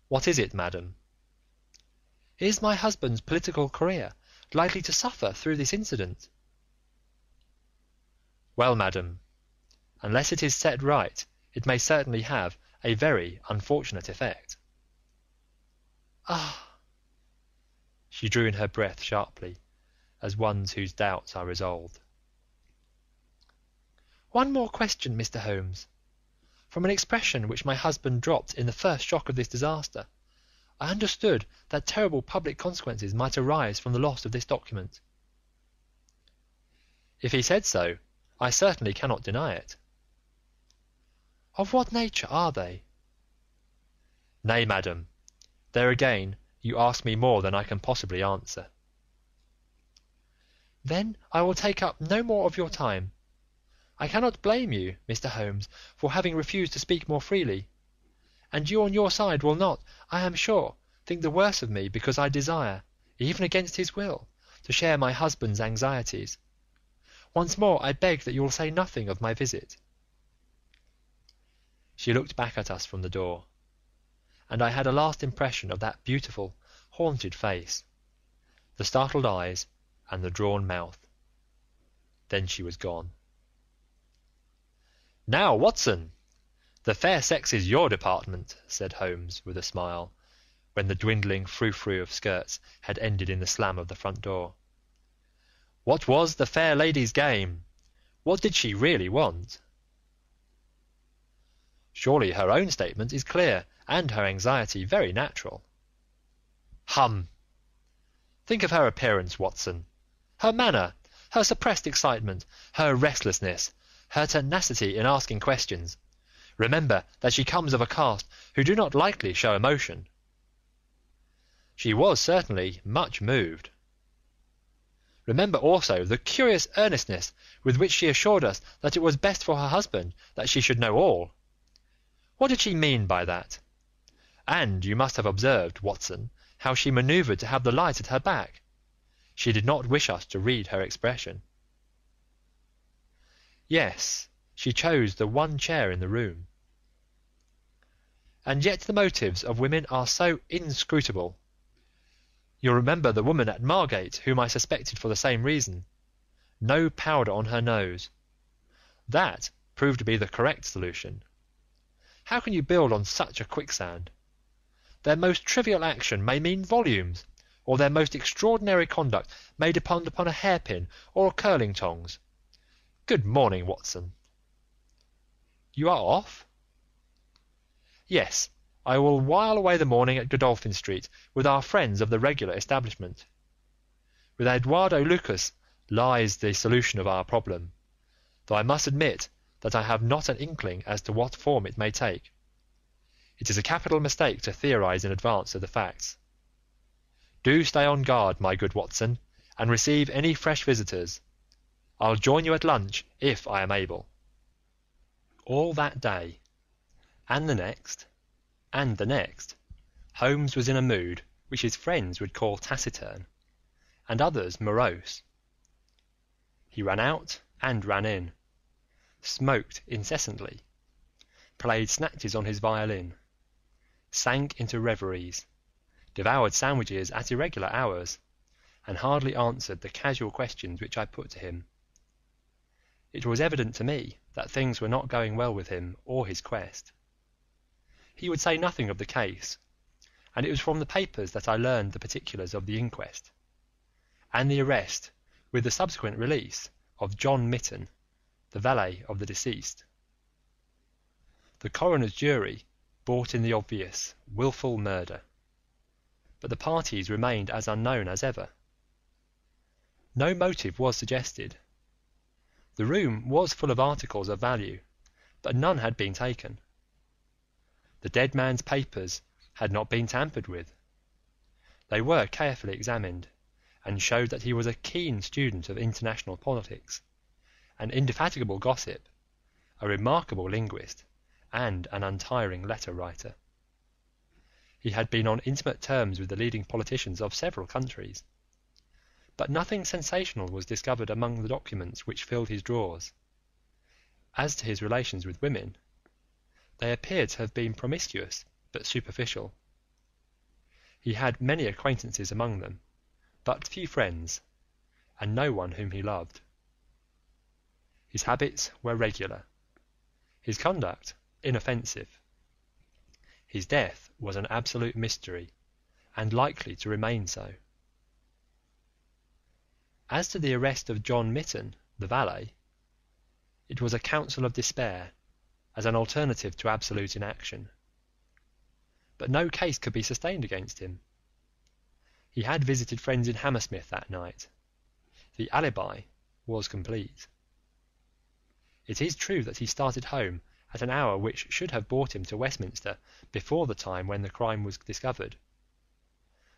"What is it, madam?" "Is my husband's political career likely to suffer through this incident?" "Well, madam, unless it is set right, it may certainly have a very unfortunate effect." Ah! She drew in her breath sharply, as one whose doubts are resolved. "One more question, Mr. Holmes. From an expression which my husband dropped in the first shock of this disaster, I understood that terrible public consequences might arise from the loss of this document." "If he said so, I certainly cannot deny it." "Of what nature are they?" "Nay, madam, there again you ask me more than I can possibly answer." "Then I will take up no more of your time. I cannot blame you, Mr. Holmes, for having refused to speak more freely, and you on your side will not, I am sure, think the worse of me because I desire, even against his will, to share my husband's anxieties. Once more I beg that you will say nothing of my visit." She looked back at us from the door, and I had a last impression of that beautiful, haunted face, the startled eyes and the drawn mouth. Then she was gone. "Now, Watson, the fair sex is your department," said Holmes with a smile, when the dwindling frou-frou of skirts had ended in the slam of the front door. "What was the fair lady's game? What did she really want?" "Surely her own statement is clear, and her anxiety very natural." "Hum! Think of her appearance, Watson, her manner, her suppressed excitement, her restlessness, her tenacity in asking questions. Remember that she comes of a caste who do not lightly show emotion." "She was certainly much moved." "Remember also the curious earnestness with which she assured us that it was best for her husband that she should know all. What did she mean by that? And you must have observed, Watson, how she manoeuvred to have the light at her back. She did not wish us to read her expression." "Yes, she chose the one chair in the room." "And yet the motives of women are so inscrutable. You'll remember the woman at Margate whom I suspected for the same reason. No powder on her nose. That proved to be the correct solution. How can you build on such a quicksand? Their most trivial action may mean volumes, or their most extraordinary conduct may depend upon a hairpin or curling tongs. Good morning, Watson." "You are off?" "Yes, I will while away the morning at Godolphin Street with our friends of the regular establishment. With Eduardo Lucas lies the solution of our problem, though I must admit that I have not an inkling as to what form it may take. It is a capital mistake to theorize in advance of the facts. Do stay on guard, my good Watson, and receive any fresh visitors. I'll join you at lunch if I am able." All that day, and the next, and the next, Holmes was in a mood which his friends would call taciturn, and others morose. He ran out and ran in, smoked incessantly, played snatches on his violin, sank into reveries, devoured sandwiches at irregular hours, and hardly answered the casual questions which I put to him. It was evident to me that things were not going well with him or his quest. He would say nothing of the case, and it was from the papers that I learned the particulars of the inquest, and the arrest, with the subsequent release, of John Mitten, the valet of the deceased. The coroner's jury brought in the obvious, wilful murder. but the parties remained as unknown as ever. No motive was suggested. The room was full of articles of value, but none had been taken. The dead man's papers had not been tampered with. They were carefully examined, and showed that he was a keen student of international politics, an indefatigable gossip, a remarkable linguist, and an untiring letter writer. He had been on intimate terms with the leading politicians of several countries, but nothing sensational was discovered among the documents which filled his drawers. As to his relations with women, they appeared to have been promiscuous but superficial. He had many acquaintances among them, but few friends, and no one whom he loved. His habits were regular, his conduct inoffensive. His death was an absolute mystery, and likely to remain so. As to the arrest of John Mitton, the valet, it was a counsel of despair, as an alternative to absolute inaction. But no case could be sustained against him. He had visited friends in Hammersmith that night. The alibi was complete. It is true that he started home at an hour which should have brought him to Westminster before the time when the crime was discovered,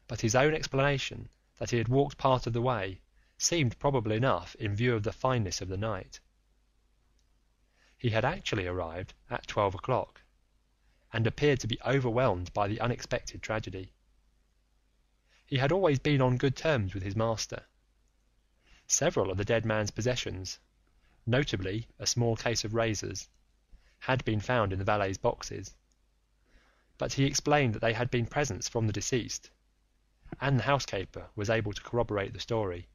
but his own explanation that he had walked part of the way seemed probable enough in view of the fineness of the night. He had actually arrived at 12 o'clock, and appeared to be overwhelmed by the unexpected tragedy. He had always been on good terms with his master. Several of the dead man's possessions, notably a small case of razors, had been found in the valet's boxes, but he explained that they had been presents from the deceased, and the housekeeper was able to corroborate the story.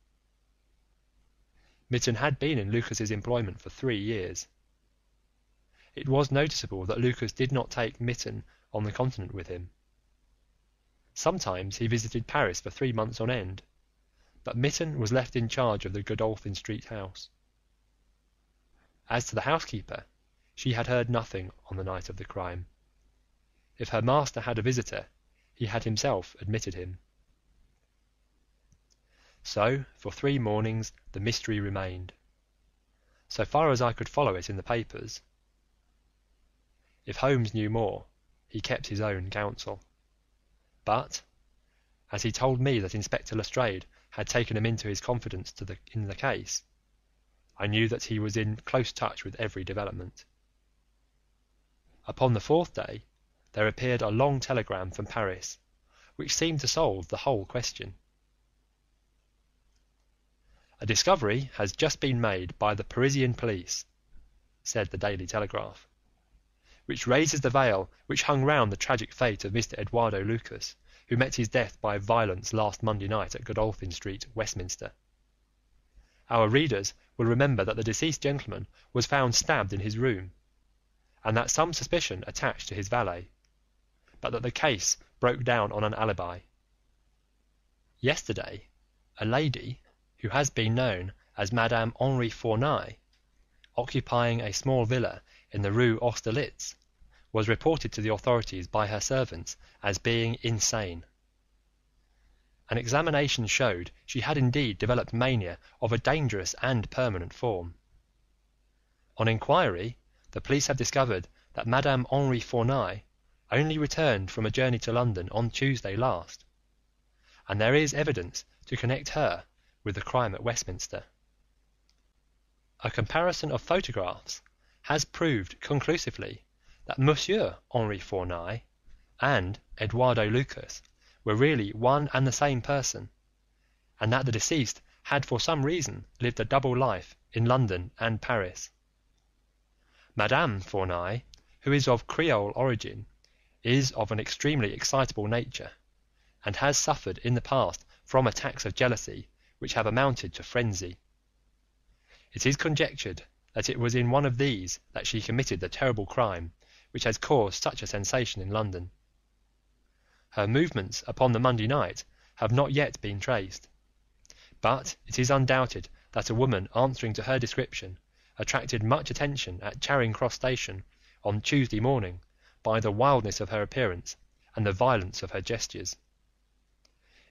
Mitton had been in Lucas's employment for 3 years. It was noticeable that Lucas did not take Mitton on the continent with him. Sometimes he visited Paris for 3 months on end, but Mitton was left in charge of the Godolphin Street house. As to the housekeeper, she had heard nothing on the night of the crime. If her master had a visitor, he had himself admitted him. So, for 3 mornings the mystery remained, so far as I could follow it in the papers. If Holmes knew more, he kept his own counsel, but, as he told me that Inspector Lestrade had taken him into his confidence in the case, I knew that he was in close touch with every development. Upon the 4th day there appeared a long telegram from Paris, which seemed to solve the whole question. "A discovery has just been made by the Parisian police," said the Daily Telegraph, "which raises the veil which hung round the tragic fate of Mr. Eduardo Lucas, who met his death by violence last Monday night at Godolphin Street, Westminster. Our readers will remember that the deceased gentleman was found stabbed in his room, and that some suspicion attached to his valet, but that the case broke down on an alibi. Yesterday, a lady, who has been known as Madame Henri Fournay, occupying a small villa in the Rue Austerlitz, was reported to the authorities by her servants as being insane. An examination showed she had indeed developed mania of a dangerous and permanent form. On inquiry, the police have discovered that Madame Henri Fournay only returned from a journey to London on Tuesday last, and there is evidence to connect her with the crime at Westminster. A comparison of photographs has proved conclusively that Monsieur Henri Fournay and Eduardo Lucas were really one and the same person, and that the deceased had for some reason lived a double life in London and Paris. Madame Fournay, who is of Creole origin, is of an extremely excitable nature, and has suffered in the past from attacks of jealousy which have amounted to frenzy. It is conjectured that it was in one of these that she committed the terrible crime which has caused such a sensation in London. Her movements upon the Monday night have not yet been traced, but it is undoubted that a woman answering to her description attracted much attention at Charing Cross Station on Tuesday morning by the wildness of her appearance and the violence of her gestures.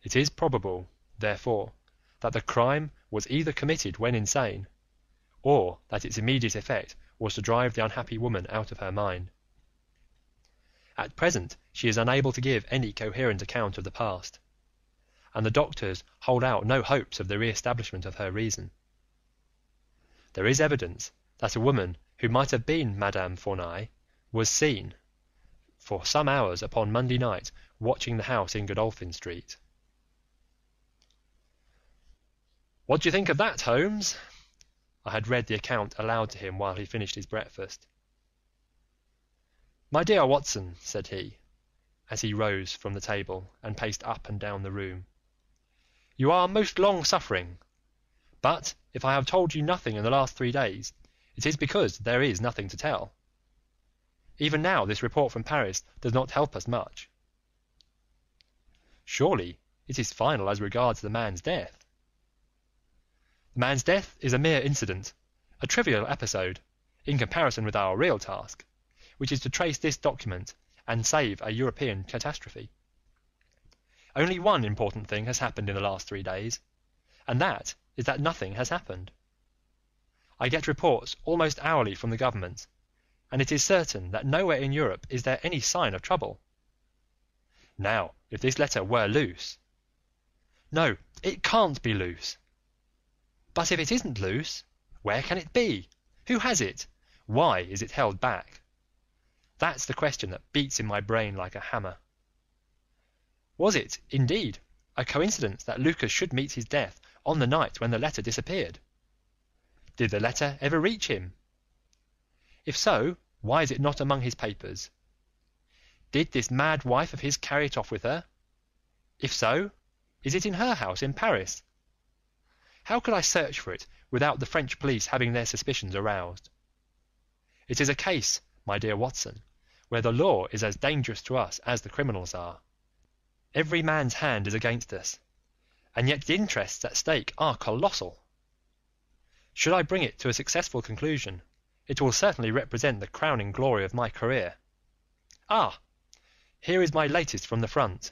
It is probable, therefore, that the crime was either committed when insane, or that its immediate effect was to drive the unhappy woman out of her mind. At present she is unable to give any coherent account of the past, and the doctors hold out no hopes of the re-establishment of her reason. There is evidence that a woman who might have been Madame Fornay was seen, for some hours upon Monday night, watching the house in Godolphin Street. "What do you think of that, Holmes?" I had read the account aloud to him while he finished his breakfast. "My dear Watson," said he, as he rose from the table and paced up and down the room, "you are most long-suffering, but if I have told you nothing in the last 3 days, it is because there is nothing to tell. Even now this report from Paris does not help us much. Surely it is final as regards the man's death. The man's death is a mere incident, a trivial episode, in comparison with our real task, which is to trace this document and save a European catastrophe. Only one important thing has happened in the last 3 days, and that is that nothing has happened. I get reports almost hourly from the government, and it is certain that nowhere in Europe is there any sign of trouble. Now, if this letter were loose... No, it can't be loose. But if it isn't loose, where can it be? Who has it? Why is it held back? That's the question that beats in my brain like a hammer. Was it, indeed, a coincidence that Lucas should meet his death on the night when the letter disappeared? Did the letter ever reach him? If so, why is it not among his papers? Did this mad wife of his carry it off with her? If so, is it in her house in Paris? How could I search for it without the French police having their suspicions aroused? It is a case, my dear Watson, where the law is as dangerous to us as the criminals are. Every man's hand is against us, and yet the interests at stake are colossal. Should I bring it to a successful conclusion, it will certainly represent the crowning glory of my career. Ah, here is my latest from the front."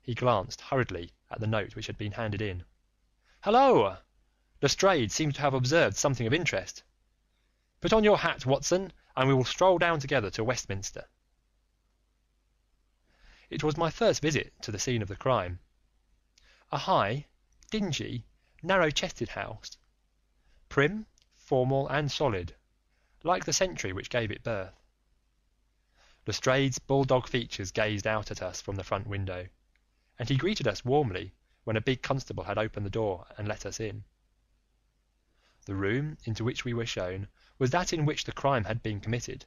He glanced hurriedly at the note which had been handed in. "Hallo! Lestrade seems to have observed something of interest. Put on your hat, Watson, and we will stroll down together to Westminster." It was my first visit to the scene of the crime. A high, dingy, narrow-chested house, prim, formal, and solid, like the century which gave it birth. Lestrade's bulldog features gazed out at us from the front window, and he greeted us warmly when a big constable had opened the door and let us in. The room into which we were shown was that in which the crime had been committed,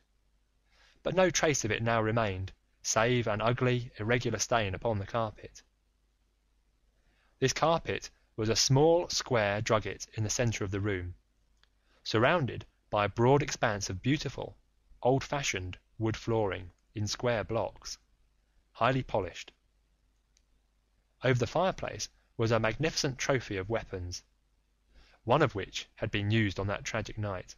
but no trace of it now remained, save an ugly, irregular stain upon the carpet. This carpet was a small square drugget in the centre of the room, surrounded by a broad expanse of beautiful, old-fashioned wood flooring in square blocks, highly polished. Over the fireplace was a magnificent trophy of weapons, one of which had been used on that tragic night.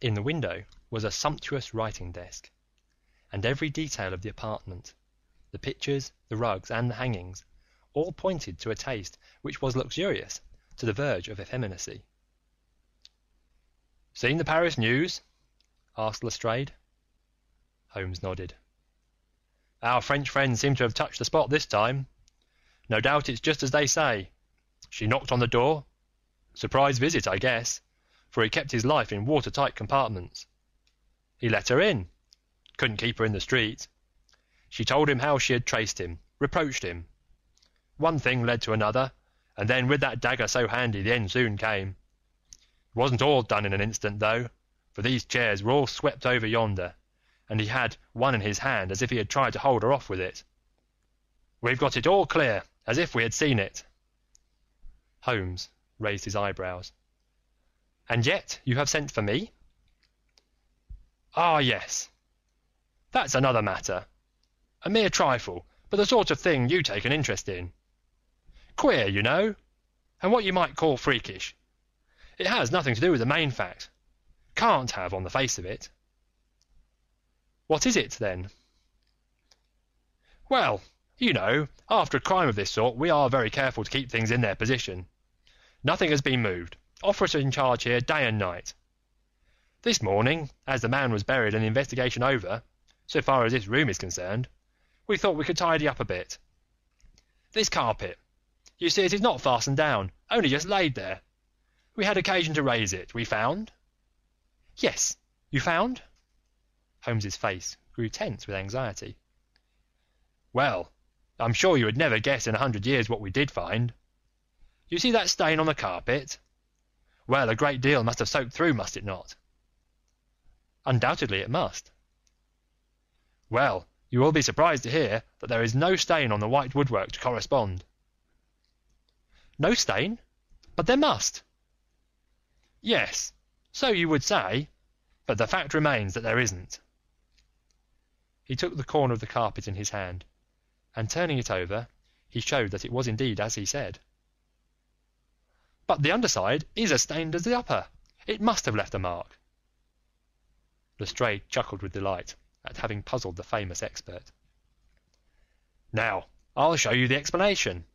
In the window was a sumptuous writing desk, and every detail of the apartment, the pictures, the rugs, and the hangings, all pointed to a taste which was luxurious to the verge of effeminacy. "Seen the Paris news?" asked Lestrade. Holmes nodded. "Our French friends seem to have touched the spot this time. No doubt it's just as they say. She knocked on the door. Surprise visit, I guess, for he kept his life in watertight compartments. He let her in. Couldn't keep her in the street. She told him how she had traced him, reproached him. One thing led to another, and then with that dagger so handy the end soon came. It wasn't all done in an instant, though, for these chairs were all swept over yonder, and he had one in his hand as if he had tried to hold her off with it. We've got it all clear, as if we had seen it." Holmes raised his eyebrows. "And yet you have sent for me?" "Ah, yes. That's another matter. A mere trifle, but the sort of thing you take an interest in. Queer, you know, and what you might call freakish. It has nothing to do with the main fact. Can't have, on the face of it." "What is it, then?" "Well, You know, after a crime of this sort, we are very careful to keep things in their position. Nothing has been moved. Officer in charge here day and night. This morning, as the man was buried and the investigation over, so far as this room is concerned, we thought we could tidy up a bit. This carpet, you see it is not fastened down, only just laid there. We had occasion to raise it, we found. Yes, you found? Holmes's face grew tense with anxiety. Well, I'm sure you would never guess in 100 years what we did find. You see that stain on the carpet? Well, a great deal must have soaked through, must it not? Undoubtedly it must. Well, you will be surprised to hear that there is no stain on the white woodwork to correspond. No stain? But there must. Yes, so you would say, but the fact remains that there isn't. He took the corner of the carpet in his hand, and turning it over, he showed that it was indeed as he said. But the underside is as stained as the upper. It must have left a mark. Lestrade chuckled with delight at having puzzled the famous expert. Now, I'll show you the explanation.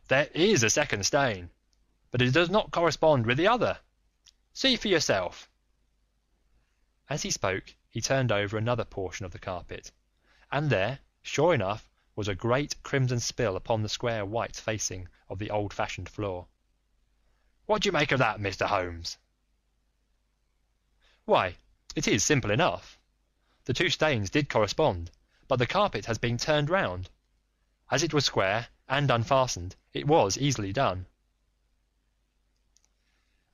There is a second stain, but it does not correspond with the other. See for yourself. As he spoke, he turned over another portion of the carpet, and there, sure enough, was a great crimson spill upon the square white facing of the old-fashioned floor. What do you make of that, Mr. Holmes? Why, it is simple enough. The two stains did correspond, but the carpet has been turned round. As it was square and unfastened, it was easily done.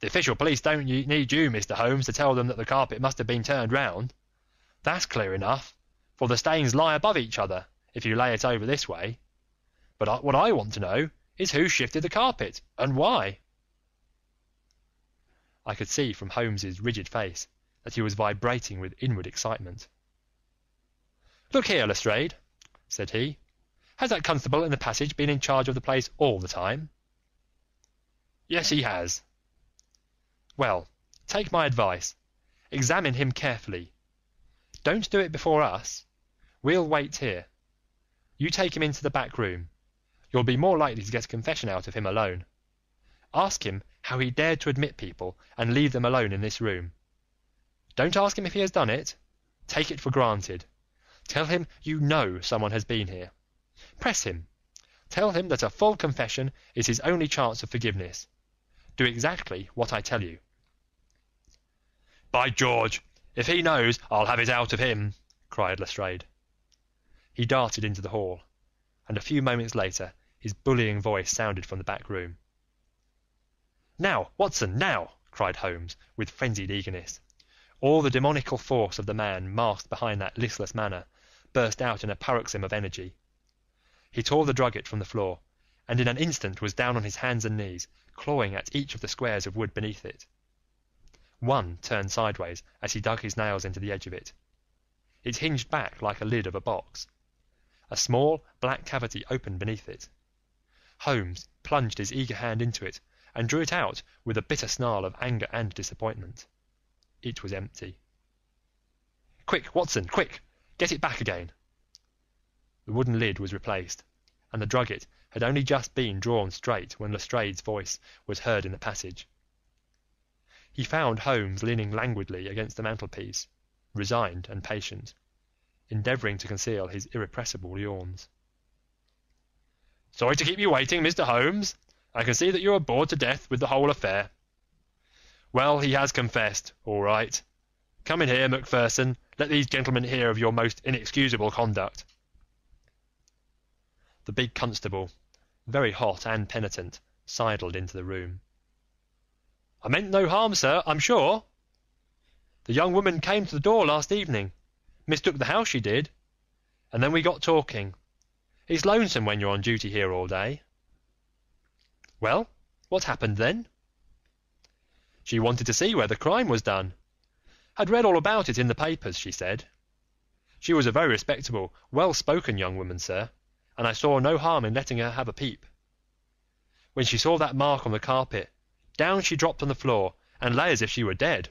The official police don't need you, Mr. Holmes, to tell them that the carpet must have been turned round. That's clear enough, for the stains lie above each other, if you lay it over this way. But what I want to know is who shifted the carpet, and why. I could see from Holmes's rigid face that he was vibrating with inward excitement. Look here, Lestrade, said he. Has that constable in the passage been in charge of the place all the time? Yes, he has. Well, take my advice. Examine him carefully. Don't do it before us. We'll wait here. You take him into the back room. You'll be more likely to get a confession out of him alone. Ask him how he dared to admit people and leave them alone in this room. Don't ask him if he has done it. Take it for granted. Tell him you know someone has been here. Press him. Tell him that a full confession is his only chance of forgiveness. Do exactly what I tell you. By George, if he knows, I'll have it out of him, cried Lestrade. He darted into the hall, and a few moments later his bullying voice sounded from the back room. Now, Watson, now, cried Holmes, with frenzied eagerness. All the demoniacal force of the man masked behind that listless manner burst out in a paroxysm of energy. He tore the drugget from the floor, and in an instant was down on his hands and knees, clawing at each of the squares of wood beneath it. One turned sideways as he dug his nails into the edge of it. It hinged back like a lid of a box. A small black cavity opened beneath it. Holmes plunged his eager hand into it and drew it out with a bitter snarl of anger and disappointment. It was empty. Quick, Watson, quick! Get it back again! The wooden lid was replaced, and the drugget had only just been drawn straight when Lestrade's voice was heard in the passage. He found Holmes leaning languidly against the mantelpiece, resigned and patient, endeavouring to conceal his irrepressible yawns. Sorry to keep you waiting, Mr. Holmes. I can see that you are bored to death with the whole affair. Well, he has confessed, all right. Come in here, Macpherson. Let these gentlemen hear of your most inexcusable conduct. The big constable, very hot and penitent, sidled into the room. I meant no harm, sir, I'm sure. The young woman came to the door last evening, mistook the house, she did, and then we got talking. It's lonesome when you're on duty here all day. Well, what happened then? She wanted to see where the crime was done. Had read all about it in the papers, she said. She was a very respectable, well-spoken young woman, sir, and I saw no harm in letting her have a peep. When she saw that mark on the carpet, down she dropped on the floor and lay as if she were dead.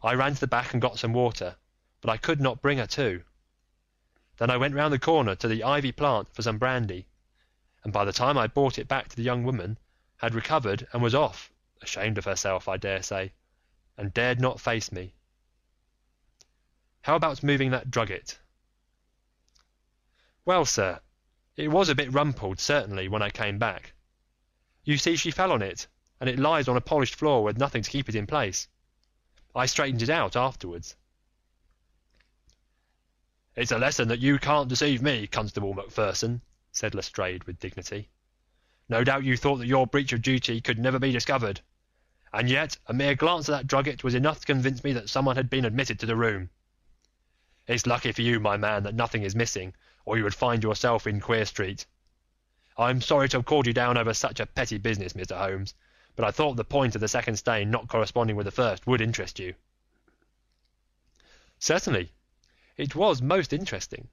I ran to the back and got some water, but I could not bring her to. Then I went round the corner to the ivy plant for some brandy, and by the time I brought it back to the young woman, had recovered and was off, ashamed of herself, I dare say, and dared not face me. How about moving that drugget? Well, sir, it was a bit rumpled, certainly, when I came back. You see, she fell on it, and it lies on a polished floor with nothing to keep it in place. I straightened it out afterwards. It's a lesson that you can't deceive me, Constable Macpherson, said Lestrade with dignity. No doubt you thought that your breach of duty could never be discovered, and yet a mere glance at that drugget was enough to convince me that someone had been admitted to the room. It's lucky for you, my man, that nothing is missing, or you would find yourself in Queer Street. I'm sorry to have called you down over such a petty business, Mr. Holmes, but I thought the point of the second stain not corresponding with the first would interest you. Certainly. It was most interesting.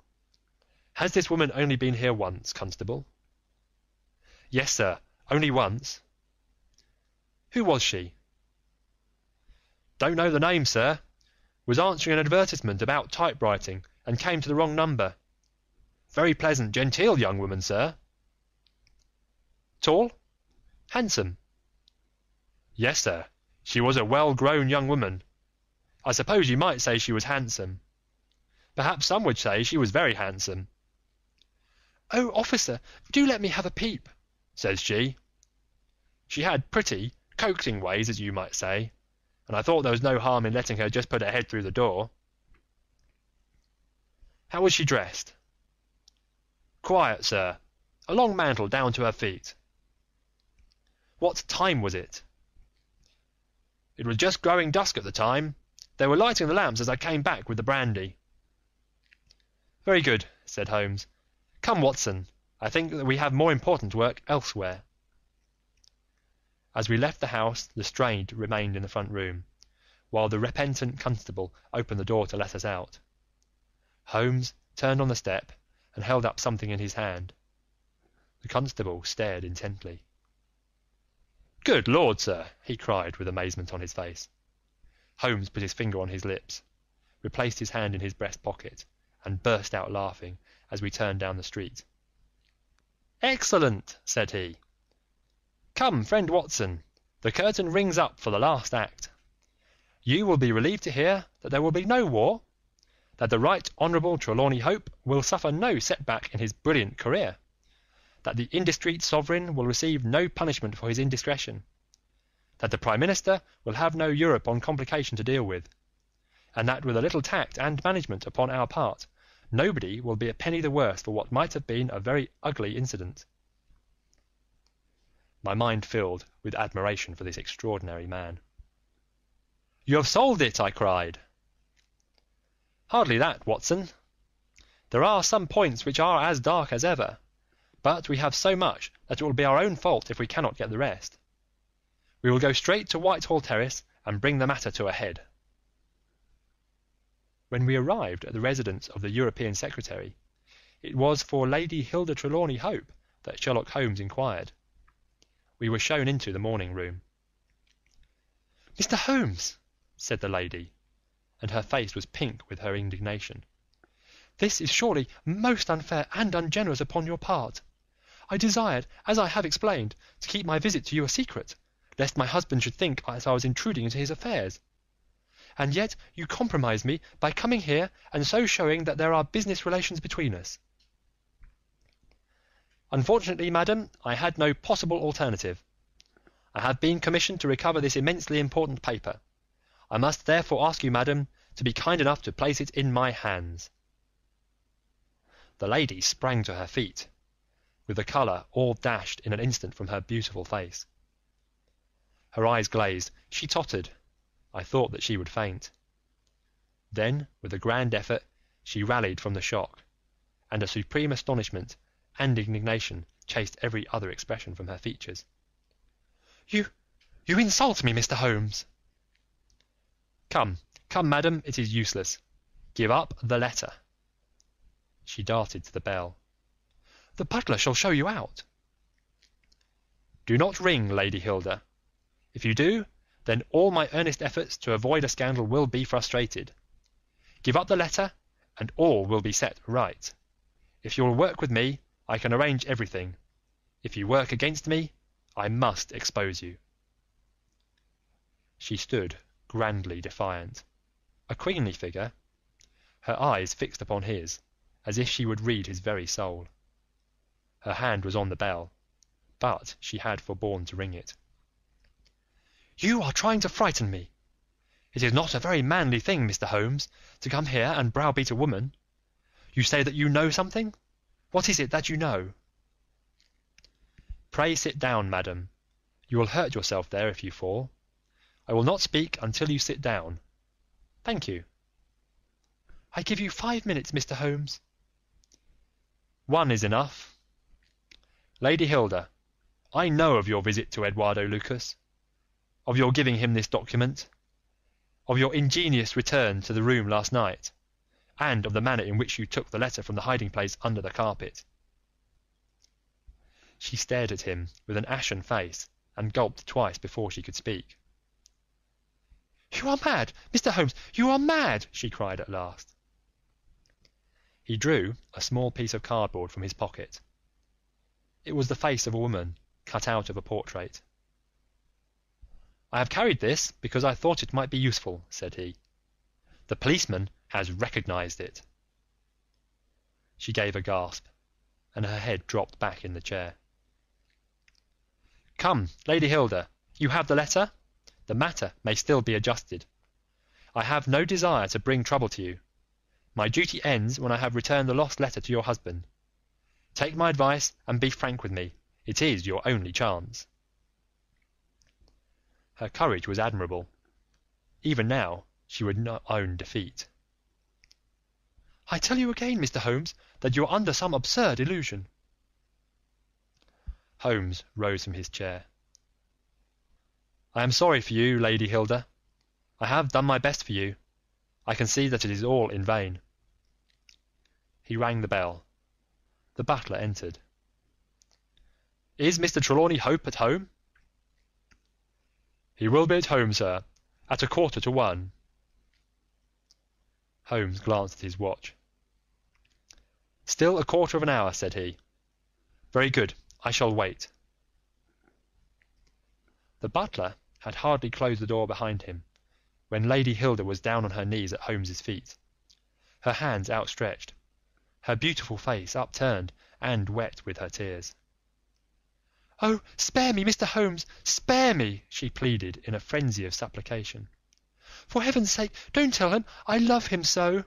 Has this woman only been here once, Constable? Yes, sir, only once. Who was she? Don't know the name, sir. Was answering an advertisement about typewriting and came to the wrong number. Very pleasant, genteel young woman, sir. Tall? Handsome? Yes, sir, she was a well-grown young woman. I suppose you might say she was handsome. Perhaps some would say she was very handsome. Oh, officer, do let me have a peep, says she. She had pretty, coaxing ways, as you might say, and I thought there was no harm in letting her just put her head through the door. How was she dressed? Quiet, sir. A long mantle down to her feet. What time was it? It was just growing dusk at the time. They were lighting the lamps as I came back with the brandy. Very good, said Holmes. Come, Watson, I think that we have more important work elsewhere. As we left the house, Lestrade remained in the front room, while the repentant constable opened the door to let us out. Holmes turned on the step and held up something in his hand. The constable stared intently. Good Lord, sir, he cried with amazement on his face. Holmes put his finger on his lips, replaced his hand in his breast pocket, and burst out laughing as we turned down the street. Excellent, said he. Come, friend Watson, the curtain rings up for the last act. You will be relieved to hear that there will be no war, that the Right Honourable Trelawney Hope will suffer no setback in his brilliant career, that the indiscreet sovereign will receive no punishment for his indiscretion, that the Prime Minister will have no Europe on complication to deal with, and that with a little tact and management upon our part, nobody will be a penny the worse for what might have been a very ugly incident. My mind filled with admiration for this extraordinary man. You have solved it, I cried. Hardly that, Watson. There are some points which are as dark as ever, but we have so much that it will be our own fault if we cannot get the rest. We will go straight to Whitehall Terrace and bring the matter to a head. When we arrived at the residence of the European Secretary, it was for Lady Hilda Trelawney Hope that Sherlock Holmes inquired. We were shown into the morning room. Mr. Holmes, said the lady, and her face was pink with her indignation, this is surely most unfair and ungenerous upon your part. I desired, as I have explained, to keep my visit to you a secret, lest my husband should think as I was intruding into his affairs. And yet you compromise me by coming here and so showing that there are business relations between us. Unfortunately, madam, I had no possible alternative. I have been commissioned to recover this immensely important paper. I must therefore ask you, madam, to be kind enough to place it in my hands. The lady sprang to her feet, with the colour all dashed in an instant from her beautiful face. Her eyes glazed, she tottered. I thought that she would faint. Then, with a grand effort, she rallied from the shock, and a supreme astonishment and indignation chased every other expression from her features. You insult me, Mr. Holmes. Come, madam, it is useless. Give up the letter. She darted to the bell. The butler shall show you out. Do not ring, Lady Hilda. If you do, then all my earnest efforts to avoid a scandal will be frustrated. Give up the letter, and all will be set right. If you will work with me, I can arrange everything. If you work against me, I must expose you." She stood grandly defiant, a queenly figure, her eyes fixed upon his, as if she would read his very soul. Her hand was on the bell, but she had forborne to ring it. "You are trying to frighten me. It is not a very manly thing, Mr. Holmes, to come here and browbeat a woman. You say that you know something. What is it that you know?" "Pray sit down, madam. You will hurt yourself there if you fall. I will not speak until you sit down. Thank you." "I give you 5 minutes, Mr. Holmes." "1 is enough. Lady Hilda, I know of your visit to Eduardo Lucas, of your giving him this document, of your ingenious return to the room last night, and of the manner in which you took the letter from the hiding-place under the carpet." She stared at him with an ashen face and gulped twice before she could speak. "You are mad, Mr. Holmes, you are mad!" she cried at last. He drew a small piece of cardboard from his pocket. It was the face of a woman cut out of a portrait. "I have carried this because I thought it might be useful," said he. "The policeman has recognized it." She gave a gasp, and her head dropped back in the chair. "Come, Lady Hilda, you have the letter? The matter may still be adjusted. I have no desire to bring trouble to you. My duty ends when I have returned the lost letter to your husband. Take my advice and be frank with me. It is your only chance." Her courage was admirable. Even now she would not own defeat. "I tell you again, Mr. Holmes, that you are under some absurd illusion." Holmes rose from his chair. "I am sorry for you, Lady Hilda. I have done my best for you. I can see that it is all in vain." He rang the bell. The butler entered. "Is Mr. Trelawney Hope at home?" "He will be at home, sir, at 1:15." Holmes glanced at his watch. "Still 1/4 of an hour," said he. "Very good, I shall wait." The butler had hardly closed the door behind him when Lady Hilda was down on her knees at Holmes's feet, her hands outstretched, her beautiful face upturned and wet with her tears. "Oh, spare me, Mr. Holmes, spare me!" she pleaded in a frenzy of supplication. "For heaven's sake, don't tell him. I love him so.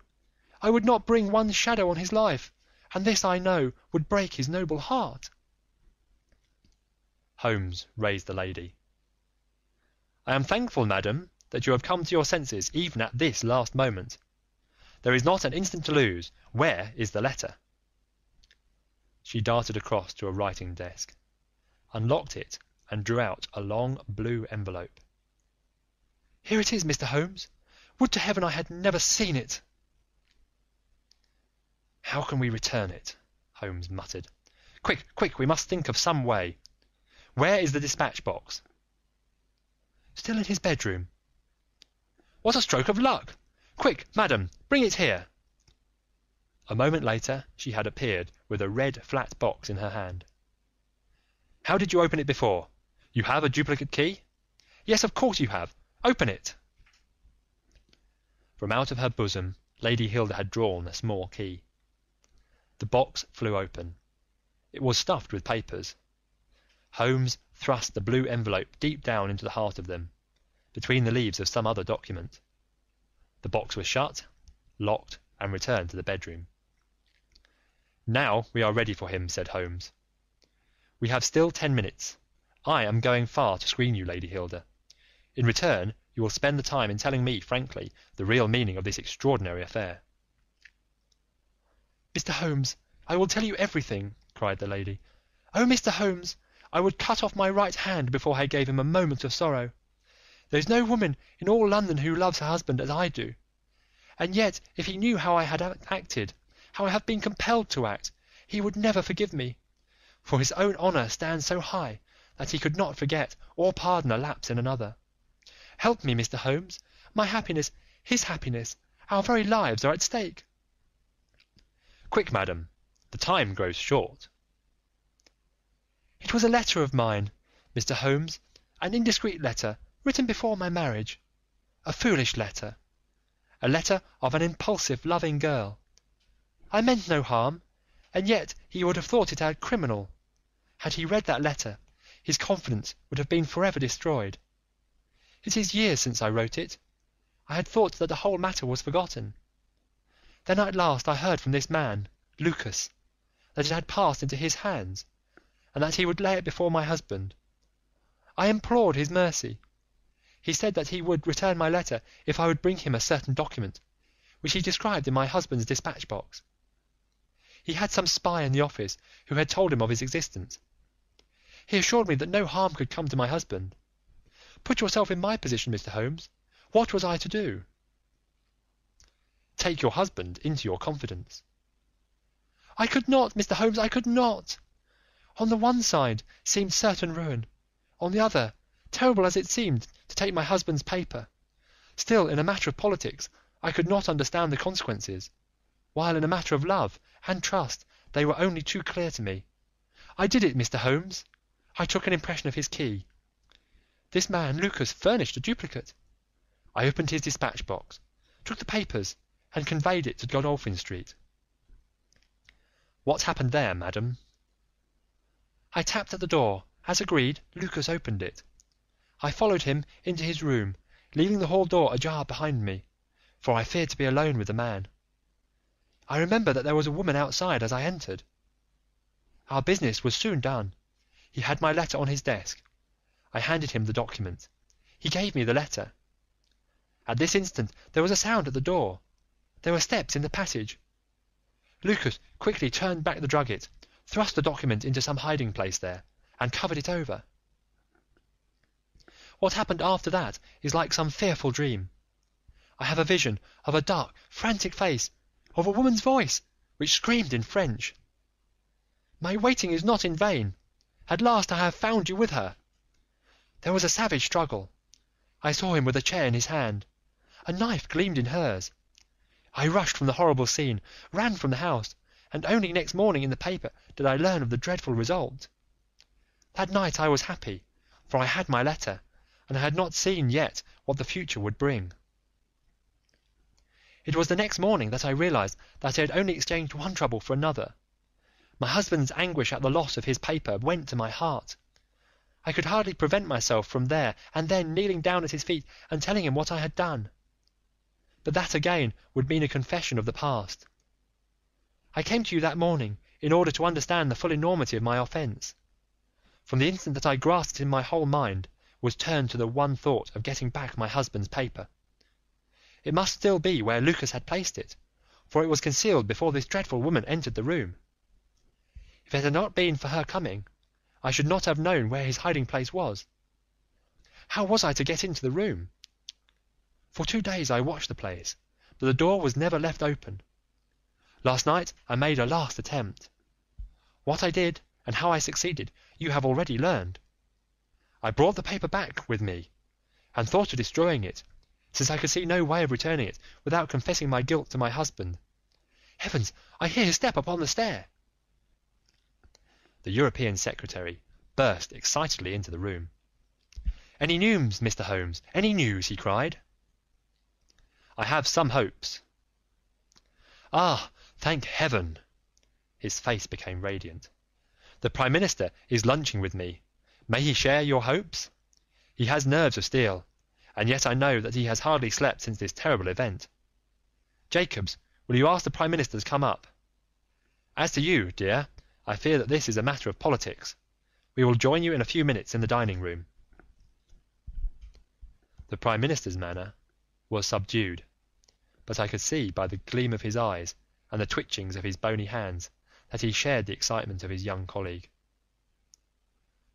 I would not bring one shadow on his life, and this, I know, would break his noble heart." Holmes raised the lady. "I am thankful, madam, that you have come to your senses even at this last moment. There is not an instant to lose. Where is the letter?" She darted across to a writing desk, unlocked it, and drew out a long blue envelope. "Here it is, Mr. Holmes. Would to heaven I had never seen it!" "How can we return it?" Holmes muttered. "Quick, quick, we must think of some way. Where is the dispatch box?" "Still in his bedroom." "What a stroke of luck! Quick, madam, bring it here." A moment later she had appeared with a red flat box in her hand. "How did you open it before? You have a duplicate key?" "Yes, of course you have. Open it." From out of her bosom Lady Hilda had drawn a small key. The box flew open. It was stuffed with papers. Holmes thrust the blue envelope deep down into the heart of them, between the leaves of some other document. The box was shut, locked, and returned to the bedroom. "Now we are ready for him," said Holmes. "We have still 10 minutes. I am going far to screen you, Lady Hilda. In return, you will spend the time in telling me frankly the real meaning of this extraordinary affair." "Mr. Holmes, I will tell you everything," cried the lady. "Oh, Mr. Holmes, I would cut off my right hand before I gave him a moment of sorrow. There is no woman in all London who loves her husband as I do. And yet, if he knew how I had acted, how I have been compelled to act, he would never forgive me, for his own honour stands so high that he could not forget or pardon a lapse in another. Help me, Mr. Holmes. My happiness, his happiness, our very lives are at stake." Quick, madam, the time grows short." "It was a letter of mine, Mr. Holmes, an indiscreet letter written before my marriage. A foolish letter. A letter of an impulsive, loving girl. I meant no harm, and yet he would have thought it criminal. Had he read that letter, his confidence would have been forever destroyed. It is years since I wrote it. I had thought that the whole matter was forgotten. Then at last I heard from this man, Lucas, that it had passed into his hands, and that he would lay it before my husband. I implored his mercy. He said that he would return my letter if I would bring him a certain document, which he described in my husband's dispatch box. He had some spy in the office who had told him of his existence. He assured me that no harm could come to my husband. Put yourself in my position, Mr. Holmes. What was I to do?" "Take your husband into your confidence." "I could not, Mr. Holmes, I could not. On the one side seemed certain ruin, on the other, terrible as it seemed to take my husband's paper, still in a matter of politics I could not understand the consequences, while in a matter of love and trust they were only too clear to me. I did it, Mr. Holmes. I took an impression of his key. This man, Lucas, furnished a duplicate. I opened his dispatch box, took the papers, and conveyed it to Godolphin Street." "What happened there, madam?" "I tapped at the door. As agreed, Lucas opened it. I followed him into his room, leaving the hall door ajar behind me, for I feared to be alone with the man. I remember that there was a woman outside as I entered. Our business was soon done. He had my letter on his desk. I handed him the document. He gave me the letter. At this instant there was a sound at the door. There were steps in the passage. Lucas quickly turned back the drugget, thrust the document into some hiding place there, and covered it over. What happened after that is like some fearful dream. I have a vision of a dark, frantic face, of a woman's voice, which screamed in French. My waiting is not in vain. At last I have found you with her. There was a savage struggle. I saw him with a chair in his hand. A knife gleamed in hers. I rushed from the horrible scene, ran from the house, and only next morning in the paper did I learn of the dreadful result. That night I was happy, for I had my letter, and I had not seen yet what the future would bring. It was the next morning that I realized that I had only exchanged one trouble for another. My husband's anguish at the loss of his paper went to my heart. I could hardly prevent myself from there and then kneeling down at his feet and telling him what I had done. But that again would mean a confession of the past. I came to you that morning in order to understand the full enormity of my offence. From the instant that I grasped it in my whole mind was turned to the one thought of getting back my husband's paper. It must still be where Lucas had placed it, for it was concealed before this dreadful woman entered the room. If it had not been for her coming, I should not have known where his hiding place was. How was I to get into the room? For 2 days I watched the place, but the door was never left open. Last night I made a last attempt. What I did, and how I succeeded, you have already learned. I brought the paper back with me, and thought of destroying it, since I could see no way of returning it without confessing my guilt to my husband. Heavens, I hear his step upon the stair!" The European secretary burst excitedly into the room. "Any news, Mr. Holmes? Any news?" he cried. "I have some hopes." "Ah, thank heaven!" His face became radiant. "The Prime Minister is lunching with me. May he share your hopes? He has nerves of steel, and yet I know that he has hardly slept since this terrible event. Jacobs, will you ask the Prime Minister to come up? As to you, dear, I fear that this is a matter of politics. We will join you in a few minutes in the dining room." The Prime Minister's manner was subdued, but I could see by the gleam of his eyes and the twitchings of his bony hands that he shared the excitement of his young colleague.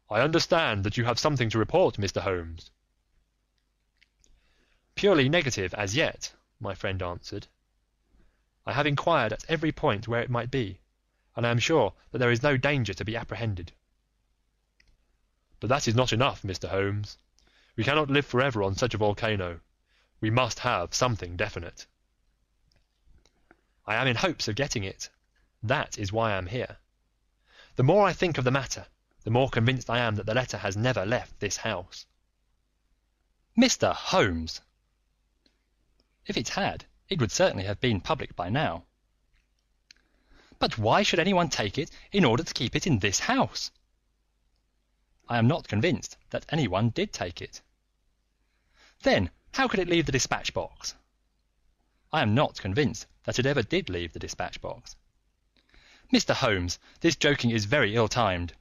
"I understand that you have something to report, Mr. Holmes." "Purely negative as yet," my friend answered. "I have inquired at every point where it might be, and I am sure that there is no danger to be apprehended." "But that is not enough, Mr. Holmes. We cannot live forever on such a volcano. We must have something definite." "I am in hopes of getting it. That is why I am here. The more I think of the matter, the more convinced I am that the letter has never left this house." "Mr. Holmes!" "If it had, it would certainly have been public by now." "But why should anyone take it in order to keep it in this house?" "I am not convinced that anyone did take it." "Then how could it leave the dispatch box?" "I am not convinced that it ever did leave the dispatch box." "Mr. Holmes, this joking is very ill-timed.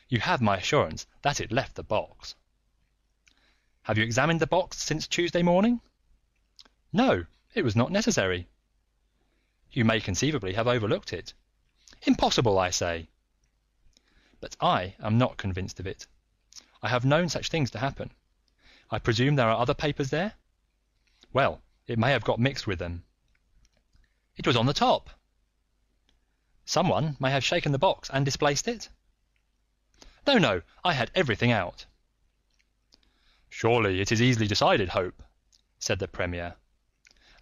You have my assurance that it left the box." "Have you examined the box since Tuesday morning?" "No, it was not necessary." "You may conceivably have overlooked it." "Impossible, I say." "But I am not convinced of it. I have known such things to happen. I presume there are other papers there?" "Well, it may have got mixed with them." "It was on the top." "Someone may have shaken the box and displaced it?" "No, no, I had everything out." "Surely it is easily decided, Hope," said the Premier.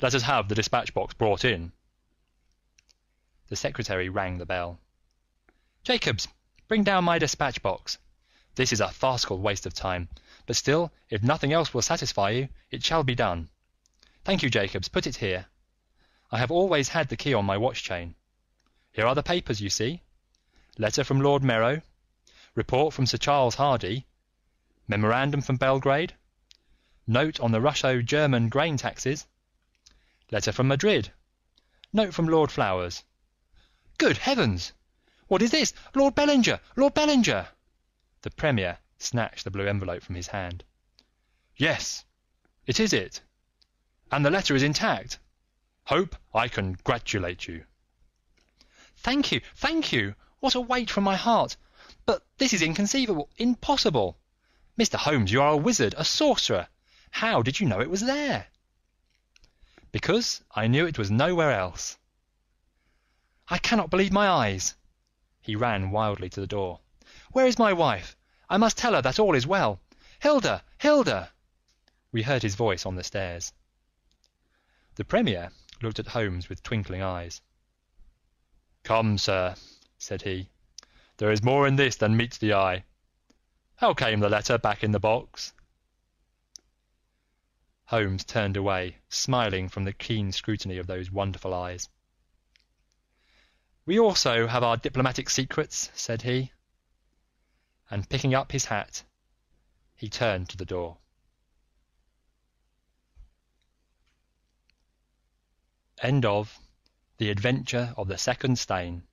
"Let us have the dispatch box brought in." The secretary rang the bell. "Jacobs, bring down my dispatch box. This is a farcical waste of time, but still, if nothing else will satisfy you, it shall be done. Thank you, Jacobs, put it here. I have always had the key on my watch chain. Here are the papers, you see. Letter from Lord Merrow, report from Sir Charles Hardy, memorandum from Belgrade, note on the Russo-German grain taxes, letter from Madrid, note from Lord Flowers. Good heavens! What is this? Lord Bellinger! Lord Bellinger!" The Premier snatched the blue envelope from his hand. "Yes, it is it. And the letter is intact. Hope, I congratulate you." Thank you, thank you! What a weight from my heart! But this is inconceivable, impossible! Mr. Holmes, you are a wizard, a sorcerer! How did you know it was there?" "Because I knew it was nowhere else." "I cannot believe my eyes!" He ran wildly to the door. "Where is my wife? I must tell her that all is well. Hilda! Hilda!" We heard his voice on the stairs. The Premier looked at Holmes with twinkling eyes. "Come, sir," said he, "there is more in this than meets the eye. How came the letter back in the box?" Holmes turned away, smiling from the keen scrutiny of those wonderful eyes. "We also have our diplomatic secrets," said he, and picking up his hat, he turned to the door. End of The Adventure of the Second Stain.